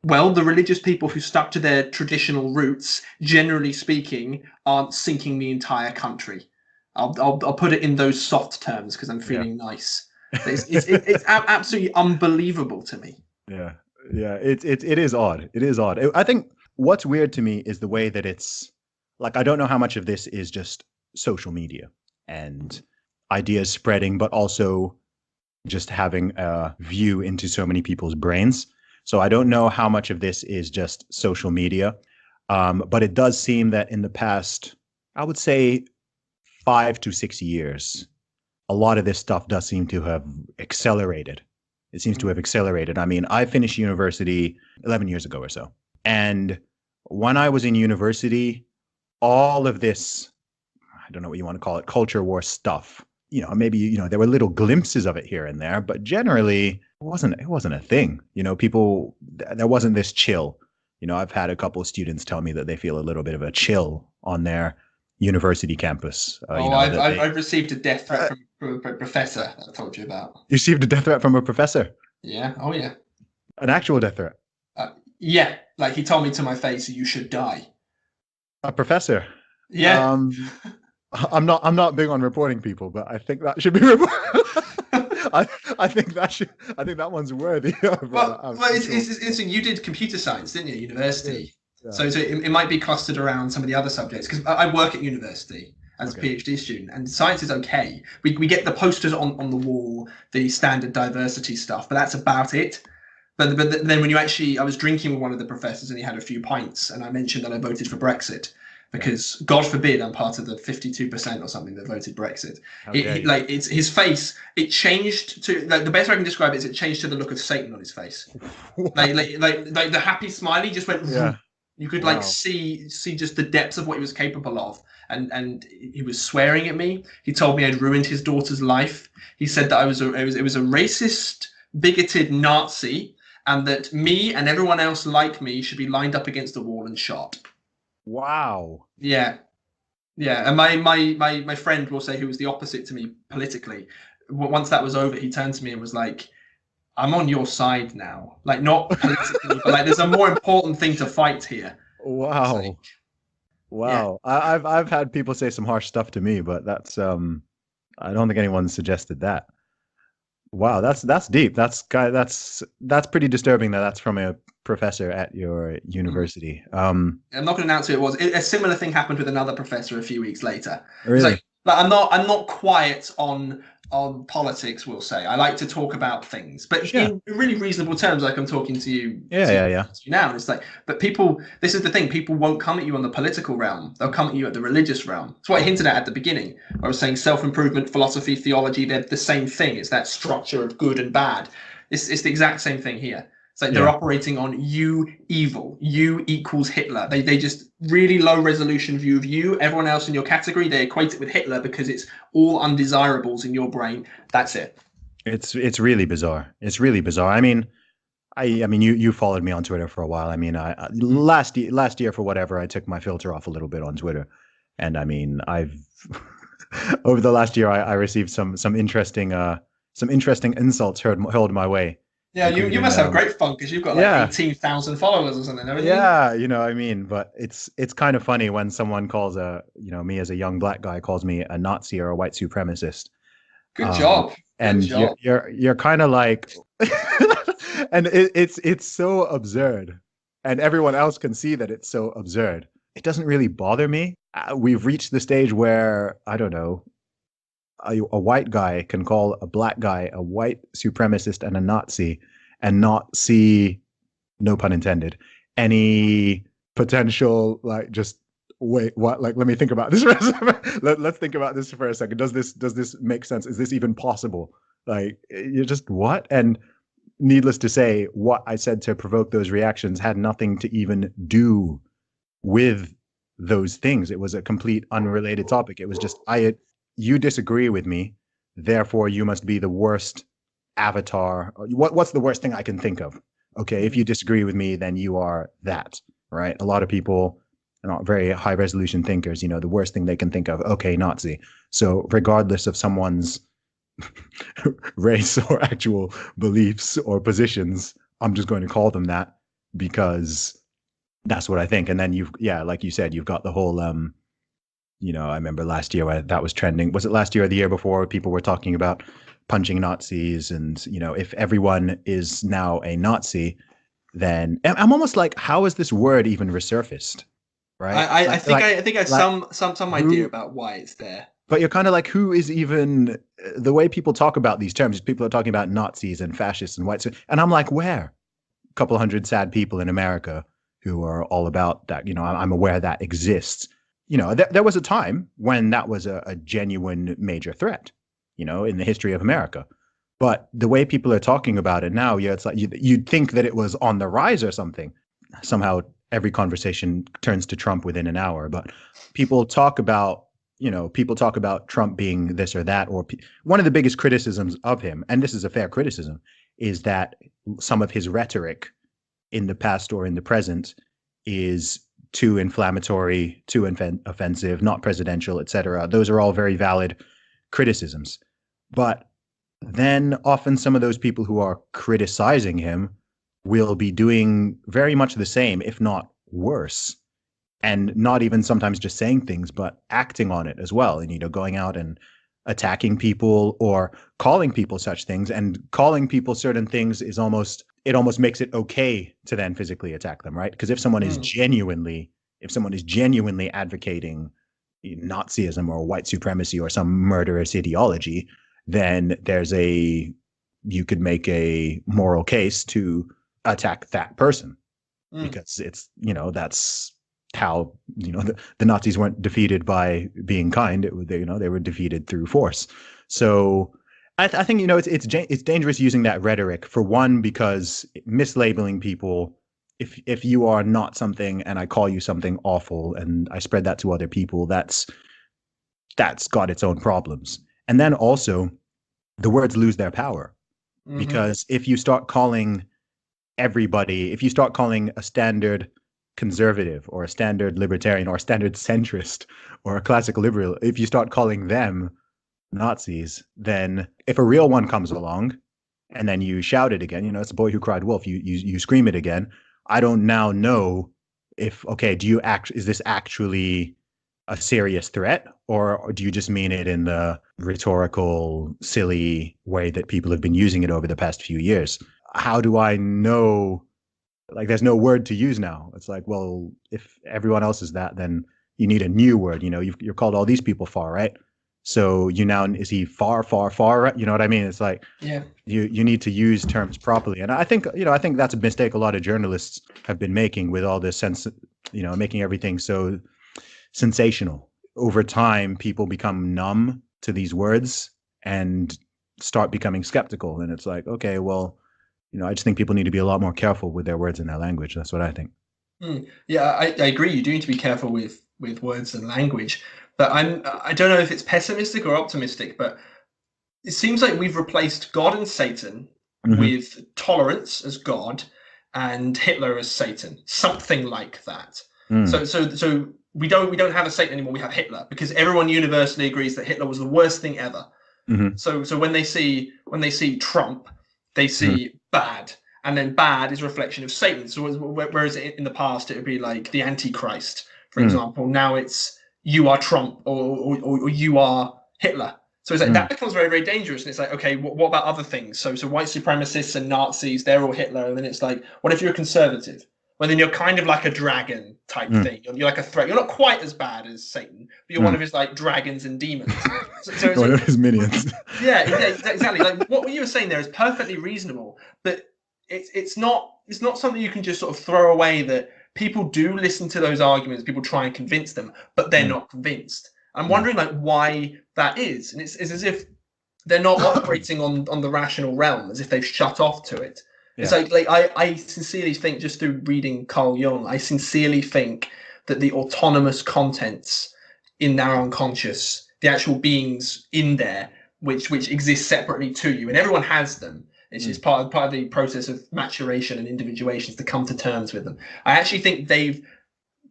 well, the religious people who stuck to their traditional roots, generally speaking, aren't sinking the entire country. I'll put it in those soft terms because I'm feeling nice. It's absolutely unbelievable to me. Yeah, it is odd. It is odd. I think what's weird to me is the way that it's like, I don't know how much of this is just social media and ideas spreading, but also just having a view into so many people's brains. So I don't know how much of this is just social media, but it does seem that in the past, I would say 5 to 6 years, a lot of this stuff does seem to have accelerated. It seems to have accelerated. I mean, I finished university 11 years ago or so. And when I was in university, all of this, I don't know what you want to call it, culture war stuff, maybe, there were little glimpses of it here and there, but generally it wasn't a thing. People, there wasn't this chill. I've had a couple of students tell me that they feel a little bit of a chill on their university campus. I've received a death threat from a professor that I told you about. You received a death threat from a professor? Yeah. Oh yeah. An actual death threat? Yeah. Like, he told me to my face, you should die. A professor? Yeah. I'm not big on reporting people, but I think that should be reported. I think that one's worthy. It's you did computer science, didn't you, at university? Yeah. So it might be clustered around some of the other subjects, because I work at university as a PhD student, and science is okay. We get the posters on the wall, the standard diversity stuff, but that's about it. But then when I was drinking with one of the professors and he had a few pints, and I mentioned that I voted for Brexit. Because God forbid I'm part of the 52% or something that voted Brexit. It's his face. It changed to, like, the best way I can describe it is it changed to the look of Satan on his face. like the happy smiley just went. Yeah. You could see just the depths of what he was capable of, and he was swearing at me. He told me I'd ruined his daughter's life. He said that it was a racist, bigoted Nazi, and that me and everyone else like me should be lined up against the wall and shot. Wow. Yeah. And my friend will say, who was the opposite to me politically, once that was over, he turned to me and was like, I'm on your side now. Like, not politically, but like, there's a more important thing to fight here. Wow. Like, wow. Yeah. I've had people say some harsh stuff to me, but that's I don't think anyone suggested that. Wow, that's deep. That's pretty disturbing that that's from a professor at your Mm. university. I'm not going to announce who it was. A similar thing happened with another professor a few weeks later. It's Really? like I'm not quiet on politics. We'll say I like to talk about things, but Yeah. in really reasonable terms, like I'm talking to you Yeah, to, yeah, yeah. to you now. And it's like, but people. This is the thing. People won't come at you on the political realm. They'll come at you at the religious realm. That's what I hinted at the beginning. I was saying self-improvement, philosophy, theology. They're the same thing. It's that structure of good and bad. It's the exact same thing here. It's like they're Yeah. operating on you evil, you equals Hitler. They just really low resolution view of you. Everyone else in your category, they equate it with Hitler because it's all undesirables in your brain. That's it. It's really bizarre. It's really bizarre. I mean, you followed me on Twitter for a while. I mean, Mm. last year for whatever, I took my filter off a little bit on Twitter, and I mean, I've over the last year, I received some interesting insults hurled my way, Yeah, you including must have great fun because you've got like yeah, 18,000 followers or something, haven't you? yeah, I mean, but it's kind of funny when someone calls me as a young black guy calls me a Nazi or a white supremacist. Good um, job. Good and you're job. you're kind of like, and it's so absurd, and everyone else can see that it's so absurd. It doesn't really bother me. We've reached the stage where I don't know, a white guy can call a black guy a white supremacist and a Nazi, and not see, no pun intended, any potential like just wait what like let me think about this for a second. Let's think about this for a second. Does this make sense? Is this even possible? Like you're just what? And needless to say, what I said to provoke those reactions had nothing to even do with those things. It was a complete unrelated topic. It was just you disagree with me, therefore you must be the worst avatar. What's the worst thing I can think of? Okay, if you disagree with me, then you are that, right? A lot of people are not very high resolution thinkers. The worst thing they can think of, okay, Nazi. So regardless of someone's race or actual beliefs or positions, I'm just going to call them that because that's what I think. And then like you said, you've got the whole I remember last year where that was trending. Was it last year or the year before? People were talking about punching Nazis, and if everyone is now a Nazi, then I'm almost like, how is this word even resurfaced? Right? I think I had Like some idea who? about why it's there. But you're kind of like, who is even the way people talk about these terms? People are talking about Nazis and fascists and whites, and I'm like, where? A couple hundred sad people in America who are all about that. I'm aware that exists. There was a time when that was a genuine major threat, in the history of America. But the way people are talking about it now, it's like you'd think that it was on the rise or something. Somehow every conversation turns to Trump within an hour. But people talk about, Trump being this or that, or one of the biggest criticisms of him, and this is a fair criticism, is that some of his rhetoric in the past or in the present is too inflammatory, too offensive, not presidential, etc. Those are all very valid criticisms. But then often some of those people who are criticizing him will be doing very much the same, if not worse. And not even sometimes just saying things, but acting on it as well. And, going out and attacking people or calling people such things, and calling people certain things it almost makes it okay to then physically attack them, right? Because if someone is genuinely advocating Nazism or white supremacy or some murderous ideology, then you could make a moral case to attack that person, because it's, that's how, the Nazis weren't defeated by being kind. They were defeated through force. So I think, it's dangerous using that rhetoric, for one, because mislabeling people. If you are not something and I call you something awful and I spread that to other people, that's got its own problems. And then also the words lose their power, because if you start calling a standard conservative or a standard libertarian or a standard centrist or a classic liberal, if you start calling them Nazis, then if a real one comes along and then you shout it again, it's a boy who cried wolf, you scream it again. I don't now know if, okay, is this actually a serious threat, or do you just mean it in the rhetorical, silly way that people have been using it over the past few years? How do I know? Like, there's no word to use now. It's like, well, if everyone else is that, then you need a new word. You're called all these people far right. So is he far, far, far right? You know what I mean? It's like, Yeah. you need to use terms properly. And I think that's a mistake a lot of journalists have been making with all this sense, making everything so sensational. Over time, people become numb to these words and start becoming skeptical. And it's like, okay, well, I just think people need to be a lot more careful with their words and their language. That's what I think. Yeah, I agree. You do need to be careful with words and language. But I don't know if it's pessimistic or optimistic, but it seems like we've replaced God and Satan with tolerance as God and Hitler as Satan, something like that. So we don't have a Satan anymore. We have Hitler, because everyone universally agrees that Hitler was the worst thing ever. So when they see Trump, they see bad, and then bad is a reflection of Satan. So whereas in the past it would be like the Antichrist, for example, now it's you are Trump or you are Hitler. So it's like that becomes very, very dangerous. And it's like, okay, what about other things? So white supremacists and Nazis, they're all Hitler. And then it's like, what if you're a conservative? Well, then you're kind of like a dragon type thing. You're like a threat. You're not quite as bad as Satan, but you're one of his like dragons and demons. So one of his minions. Yeah, exactly. Like what you were saying there is perfectly reasonable, but it's not something you can just sort of throw away. That people do listen to those arguments. People try and convince them, but they're not convinced. I'm wondering like why that is, and it's as if they're not operating on the rational realm, as if they've shut off to it. Yeah. It's like I sincerely think, just through reading Carl Jung, I sincerely think that the autonomous contents in our unconscious, the actual beings in there, which exist separately to you, and everyone has them. It's just part of the process of maturation and individuation to come to terms with them. I actually think they've,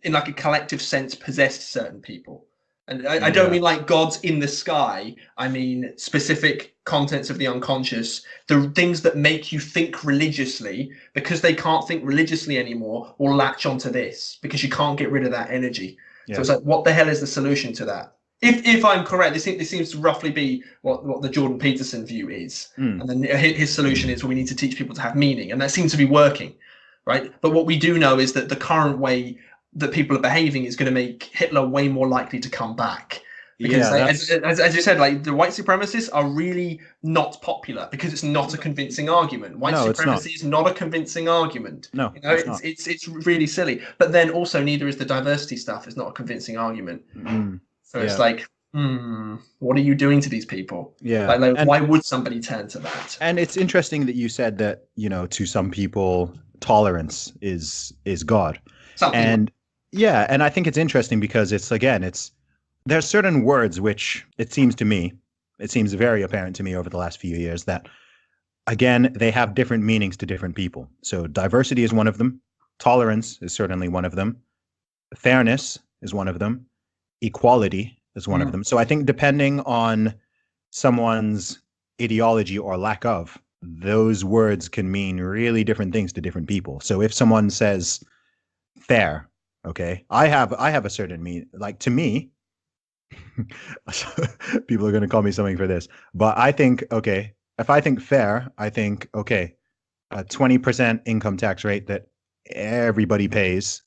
in like a collective sense, possessed certain people. And I don't mean like God's in the sky. I mean specific contents of the unconscious, the things that make you think religiously, because they can't think religiously anymore, will latch onto this because you can't get rid of that energy. Yeah. So it's like, what the hell is the solution to that? If I'm correct, this seems to roughly be what the Jordan Peterson view is. And then his solution is, well, we need to teach people to have meaning. And that seems to be working, right? But what we do know is that the current way that people are behaving is going to make Hitler way more likely to come back. Because as you said, like the white supremacists are really not popular because it's not a convincing argument. White supremacy is not a convincing argument. No, it's really silly. But then also neither is the diversity stuff. It's not a convincing argument. So it's like, what are you doing to these people? Yeah. Like why would somebody turn to that? And it's interesting that you said that, to some people, tolerance is God. And I think it's interesting because there's certain words which it seems very apparent to me over the last few years that, again, they have different meanings to different people. So diversity is one of them. Tolerance is certainly one of them. Fairness is one of them. Equality is one of them. So I think depending on someone's ideology or lack of, those words can mean really different things to different people. So if someone says fair, okay, I have a certain meaning. Like, to me, people are going to call me something for this, but I think, okay, if I think fair, I think, okay, a 20% income tax rate that everybody pays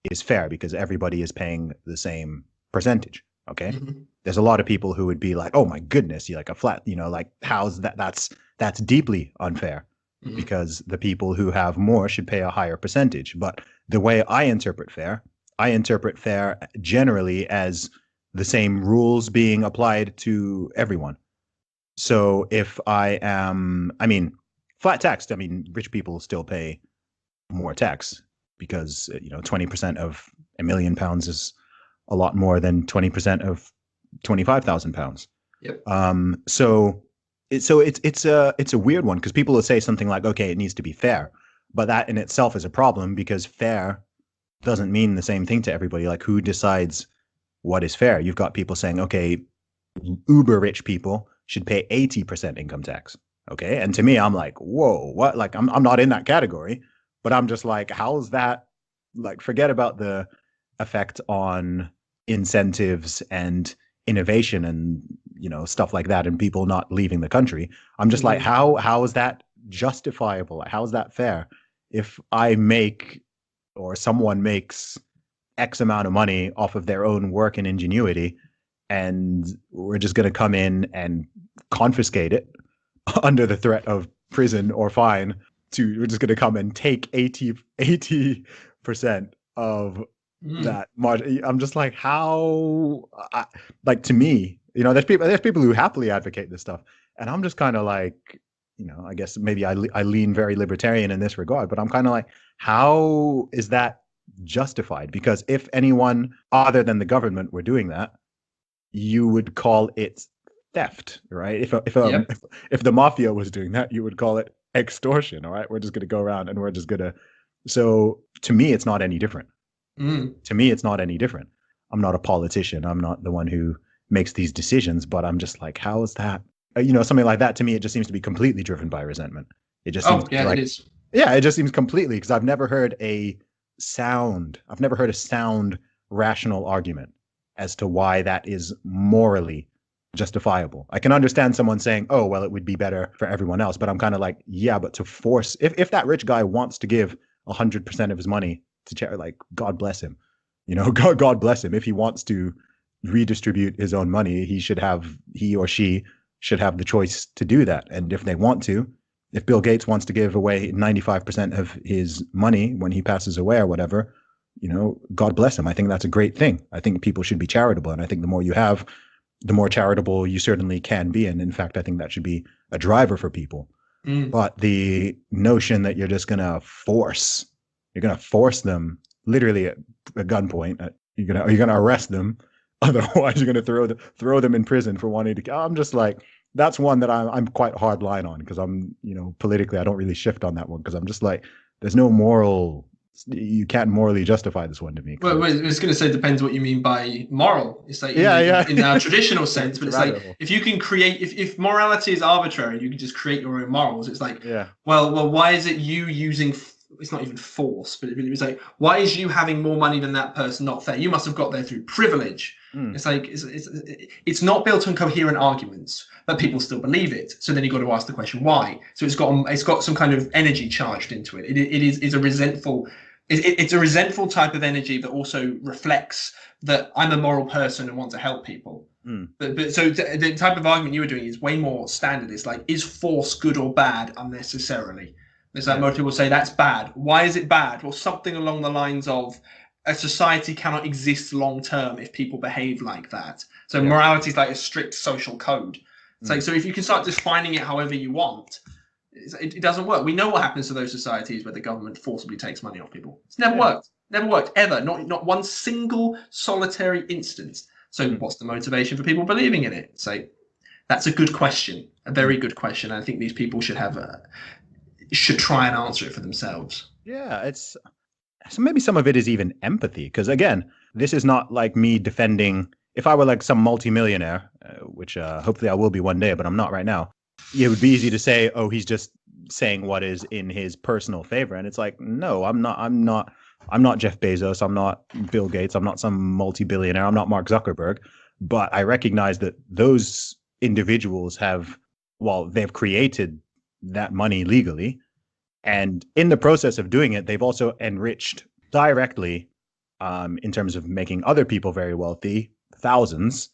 is fair because everybody is paying the same percentage. Okay. There's a lot of people who would be like, oh my goodness, you like a flat, like how's that? That's deeply unfair because the people who have more should pay a higher percentage. But the way I interpret fair generally as the same rules being applied to everyone. So if flat tax, rich people still pay more tax because, 20% of £1 million is a lot more than 20% of £25,000. Yep. So it's a weird one because people will say something like, okay, it needs to be fair, but that in itself is a problem because fair doesn't mean the same thing to everybody. Like, who decides what is fair? You've got people saying, okay, uber rich people should pay 80% income tax. Okay. And to me, I'm like, whoa, what? Like, I'm not in that category, but I'm just like, how's that? Like, forget about the effect on incentives and innovation and, you know, stuff like that, and people not leaving the country. I'm just like, how is that justifiable? How is that fair? If I make, or someone makes X amount of money off of their own work and ingenuity, and we're just going to come in and confiscate it under the threat of prison or fine, we're just going to come and take 80% of that margin. I'm just like, how, like, to me, you know, there's people who happily advocate this stuff, and I'm just kind of like, you know, I guess maybe I lean very libertarian in this regard, but I'm kind of like, how is that justified? Because if anyone other than the government were doing that, you would call it theft, right? If the mafia was doing that, you would call it extortion. All right, we're just going to go around and we're just going to. So to me, it's not any different. To me, it's not any different. I'm not a politician. I'm not the one who makes these decisions, but I'm just like, how is that? You know, something like that, to me, it just seems to be completely driven by resentment. It just seems it is. Yeah, it just seems completely, because I've never heard a sound rational argument as to why that is morally justifiable. I can understand someone saying, oh, well, it would be better for everyone else, but I'm kind of like, yeah, but to force, if that rich guy wants to give 100% of his money to charity, like, God bless him, you know, God bless him. If he wants to redistribute his own money, he or she should have the choice to do that. And if they want to, if Bill Gates wants to give away 95% of his money when he passes away or whatever, you know, God bless him. I think that's a great thing. I think people should be charitable. And I think the more you have, the more charitable you certainly can be. And in fact, I think that should be a driver for people. But the notion that you're just going to force them literally at gunpoint, you're going to arrest them. Otherwise, you're going to throw them in prison for wanting to. I'm just like, that's one that I'm quite hard line on, because I'm, you know, politically, I don't really shift on that one, because I'm just like, there's no moral. You can't morally justify this one to me. Well, I was going to say, depends what you mean by moral. It's like in our traditional sense, but it's like, if you can create, if morality is arbitrary, you can just create your own morals. It's like, well, why is it you using? It's not even force, but it's like, why is you having more money than that person not fair? You must have got there through privilege. It's like, it's not built on coherent arguments, but people still believe it. So then you've got to ask the question, why? So it's got some kind of energy charged into it. It's a resentful type of energy that also reflects that I'm a moral person and want to help people. But so the type of argument you were doing is way more standard. It's like, is force good or bad unnecessarily? It's like most people say that's bad. Why is it bad? Well, something along the lines of, a society cannot exist long term if people behave like that. So morality is like a strict social code. So if you can start defining it however you want, it doesn't work. We know what happens to those societies where the government forcibly takes money off people. It's never worked. Never worked ever. Not one single solitary instance. So what's the motivation for people believing in it? So that's a good question, a very good question. I think these people should try and answer it for themselves. Yeah, so maybe some of it is even empathy, because again, this is not like me defending. If I were like some multimillionaire, which hopefully I will be one day, but I'm not right now, it would be easy to say, oh, he's just saying what is in his personal favor. And it's like, no, I'm not Jeff Bezos. I'm not Bill Gates. I'm not some multi-billionaire. I'm not Mark Zuckerberg. But I recognize that those individuals they've created that money legally. And in the process of doing it, they've also enriched directly, in terms of making other people very wealthy, thousands,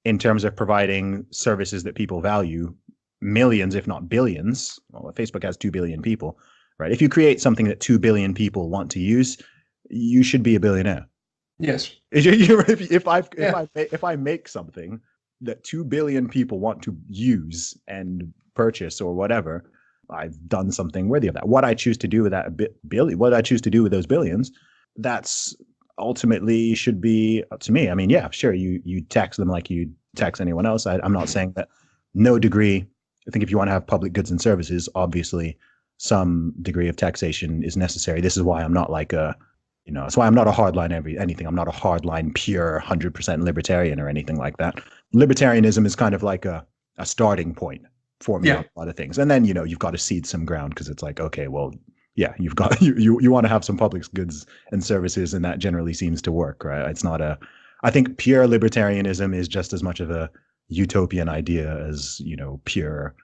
in terms of providing services that people value, millions, if not billions. Well, Facebook has 2 billion people, right? If you create something that 2 billion people want to use, you should be a billionaire. Yes. If I make something that 2 billion people want to use and purchase or whatever, I've done something worthy of that. What I choose to do with what I choose to do with those billions, that's ultimately should be up to me. I mean, yeah, sure, you tax them like you tax anyone else. I'm not saying that no degree. I think if you want to have public goods and services, obviously some degree of taxation is necessary. This is why I'm not like that's why I'm not a hardline anything. I'm not a hardline pure 100% libertarian or anything like that. Libertarianism is kind of like a starting point for me on a lot of things. And then, you've got to cede some ground, because it's like, okay, well, yeah, you've got, you want to have some public goods and services, and that generally seems to work, right? It's not I think pure libertarianism is just as much of a utopian idea as, pure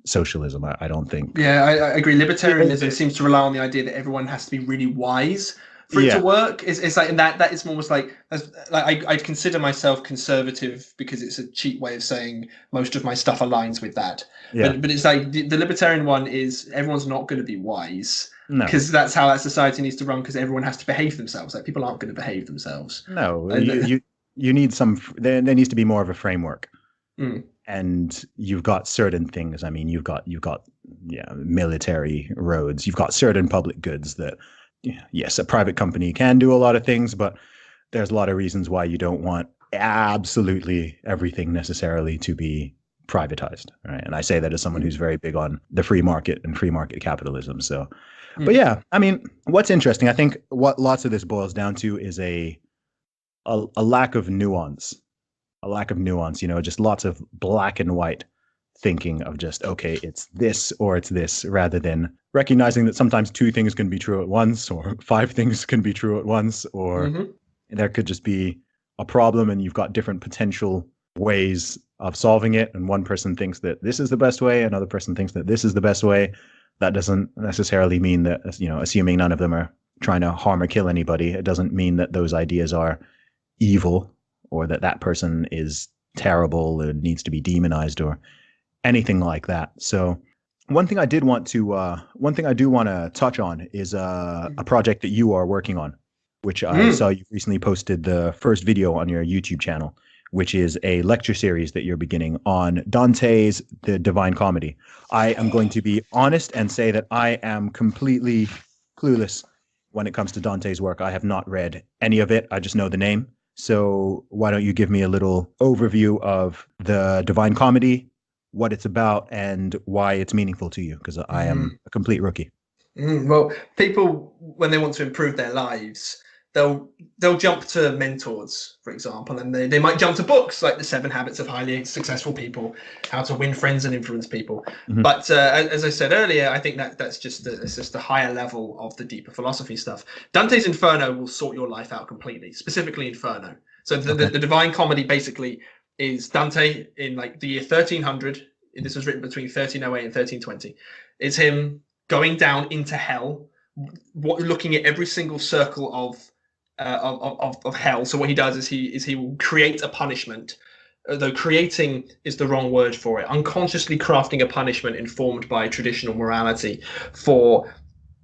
socialism. I don't think. Yeah, I agree. Libertarianism seems to rely on the idea that everyone has to be really wise for it to work. It's like, and that is almost like I'd consider myself conservative because it's a cheap way of saying most of my stuff aligns with that. Yeah. But it's like the libertarian one is everyone's not going to be wise. No. Because that's how that society needs to run. Because everyone has to behave themselves. Like people aren't going to behave themselves. No, you need some. There needs to be more of a framework. And you've got certain things. I mean, you've got military roads. You've got certain public goods that, yes, a private company can do a lot of things, but there's a lot of reasons why you don't want absolutely everything necessarily to be privatized, right? And I say that as someone who's very big on the free market and free market capitalism. So, but yeah, I mean, what's interesting, I think what lots of this boils down to is a lack of nuance. A lack of nuance, just lots of black and white thinking of just, okay, it's this or it's this, rather than recognizing that sometimes two things can be true at once, or five things can be true at once, or there could just be a problem and you've got different potential ways of solving it. And one person thinks that this is the best way, another person thinks that this is the best way. That doesn't necessarily mean that, assuming none of them are trying to harm or kill anybody, it doesn't mean that those ideas are evil, or that person is terrible and needs to be demonized or anything like that. So one thing I do want to touch on is a project that you are working on, which I saw you recently posted the first video on your YouTube channel, which is a lecture series that you're beginning on Dante's The Divine Comedy. I am going to be honest and say that I am completely clueless when it comes to Dante's work. I have not read any of it. I just know the name. So why don't you give me a little overview of the Divine Comedy, what it's about, and why it's meaningful to you? Because I am a complete rookie. Well, people, when they want to improve their lives, they'll jump to mentors, for example, and they might jump to books like The 7 Habits of Highly Successful People, How to Win Friends and Influence People. But as I said earlier, I think that's just the higher level of the deeper philosophy stuff. Dante's Inferno will sort your life out completely, specifically Inferno. So the Divine Comedy basically is Dante in like the year 1300. This was written between 1308 and 1320. It's him going down into hell, looking at every single circle of hell. So what he does is he will create a punishment, though creating is the wrong word for it, unconsciously crafting a punishment informed by traditional morality for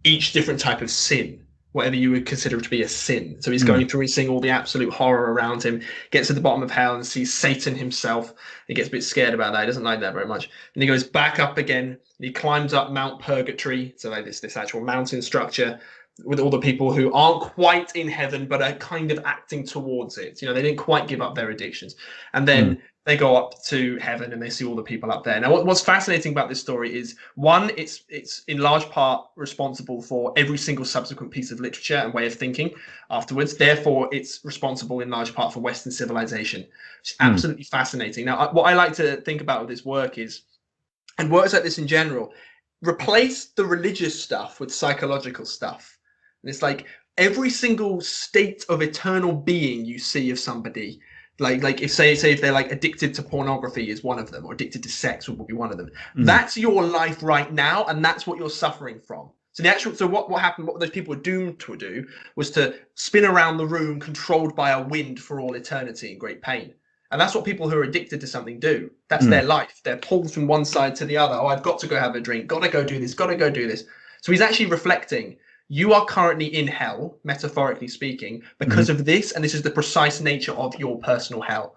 each different type of sin, whatever you would consider to be a sin. So he's going through and seeing all the absolute horror around him, gets to the bottom of hell and sees Satan himself. He gets a bit scared about that. He doesn't like that very much. And he goes back up again and he climbs up Mount Purgatory. So like this actual mountain structure with all the people who aren't quite in heaven, but are kind of acting towards it. They didn't quite give up their addictions. And then they go up to heaven and they see all the people up there. Now, what's fascinating about this story is, one, it's in large part responsible for every single subsequent piece of literature and way of thinking afterwards. Therefore, it's responsible in large part for Western civilization. It's absolutely fascinating. Now, what I like to think about with this work is, and works like this in general, replace the religious stuff with psychological stuff. And it's like every single state of eternal being you see of somebody, like if say if they're like addicted to pornography is one of them, or addicted to sex would be one of them. That's your life right now, and that's what you're suffering from. So what happened, what those people were doomed to do was to spin around the room controlled by a wind for all eternity in great pain. And that's what people who are addicted to something do. That's their life. They're pulled from one side to the other. Oh, I've got to go have a drink, got to go do this, got to go do this. So he's actually reflecting, you are currently in hell, metaphorically speaking, because of this, and this is the precise nature of your personal hell.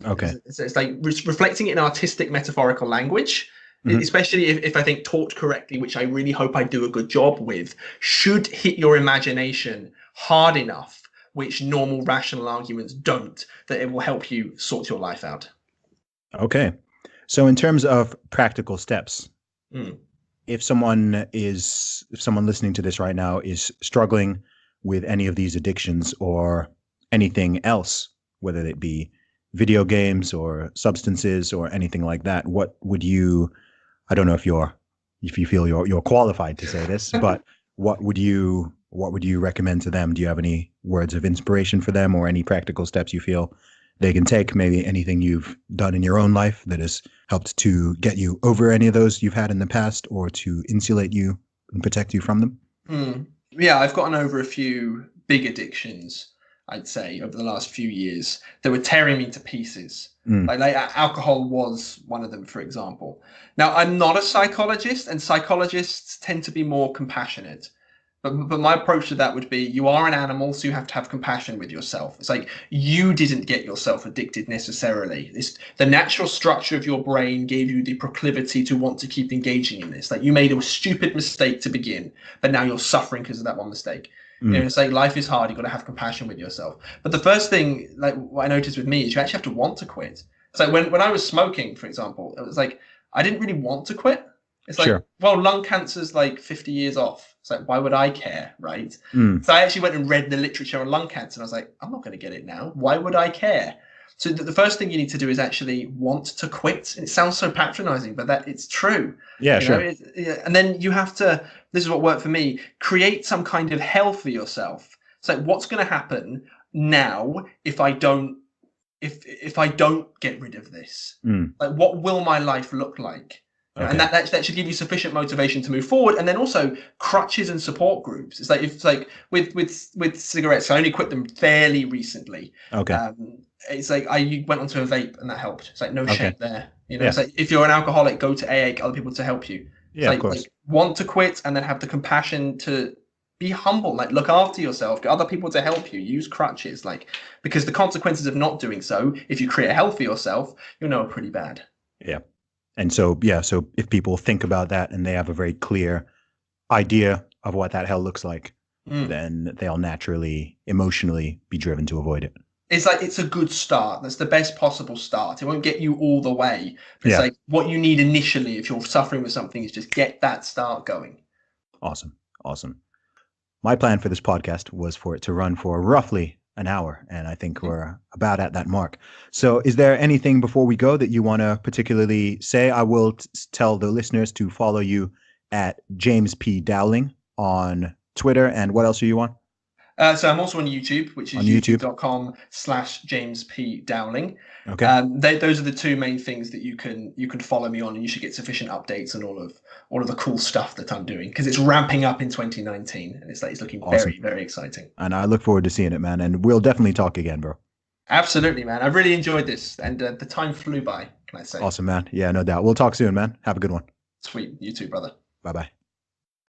Okay. It's like reflecting it in artistic, metaphorical language, especially if I think taught correctly, which I really hope I do a good job with, should hit your imagination hard enough, which normal rational arguments don't, that it will help you sort your life out. Okay. So in terms of practical steps, if someone listening to this right now is struggling with any of these addictions or anything else, whether it be video games or substances or anything like that, what would you, I don't know if you feel you're qualified to say this, but what would you what would you recommend to them? Do you have any words of inspiration for them or any practical steps you feel they can take? Maybe anything you've done in your own life that has helped to get you over any of those you've had in the past or to insulate you and protect you from them? Yeah, I've gotten over a few big addictions, I'd say, over the last few years that were tearing me to pieces. Like alcohol was one of them, for example. Now, I'm not a psychologist, and psychologists tend to be more compassionate. But my approach to that would be, you are an animal, so you have to have compassion with yourself. It's like, you didn't get yourself addicted necessarily. The natural structure of your brain gave you the proclivity to want to keep engaging in this. Like, you made a stupid mistake to begin, but now you're suffering because of that one mistake. You know, it's like, life is hard. You've got to have compassion with yourself. But the first thing, like what I noticed with me, is you actually have to want to quit. It's like when I was smoking, for example, it was like, I didn't really want to quit. It's like, well, lung cancer's like 50 years off. It's like, why would I care, right? So I actually went and read the literature on lung cancer, and I was like, I'm not going to get it now. Why would I care? So the first thing you need to do is actually want to quit. And it sounds so patronizing, but that it's true. Yeah, sure. And then you have to, this is what worked for me, create some kind of hell for yourself. It's like, what's going to happen now if I don't, if I don't get rid of this? Like, what will my life look like? Okay. And that should give you sufficient motivation to move forward. And then also crutches and support groups. It's like with cigarettes, I only quit them fairly recently. Okay. It's like I went onto a vape and that helped. It's like, no shame there. You know, it's like, if you're an alcoholic, go to AA, get other people to help you. Yeah, of course. Like, want to quit and then have the compassion to be humble, like look after yourself, get other people to help you, use crutches, like, because the consequences of not doing so, if you create hell for yourself, you know, are pretty bad. Yeah. And so, so if people think about that and they have a very clear idea of what that hell looks like, then they'll naturally, emotionally be driven to avoid it. It's like, it's a good start. That's the best possible start. It won't get you all the way. It's like, what you need initially, if you're suffering with something, is just get that start going. Awesome. My plan for this podcast was for it to run for roughly an hour, and I think we're about at that mark. So is there anything before we go that you want to particularly say? I will tell the listeners to follow you at James P Dowling on Twitter, and what else are you on? So I'm also on YouTube, which is youtube.com/James P Dowling. Okay. Those are the two main things that you can follow me on, and you should get sufficient updates on all of the cool stuff that I'm doing, because it's ramping up in 2019, and it's looking very, very exciting. And I look forward to seeing it, man. And we'll definitely talk again, bro. Absolutely, man. I really enjoyed this, and the time flew by, can I say? Awesome, man. Yeah, no doubt. We'll talk soon, man. Have a good one. Sweet. You too, brother. Bye-bye.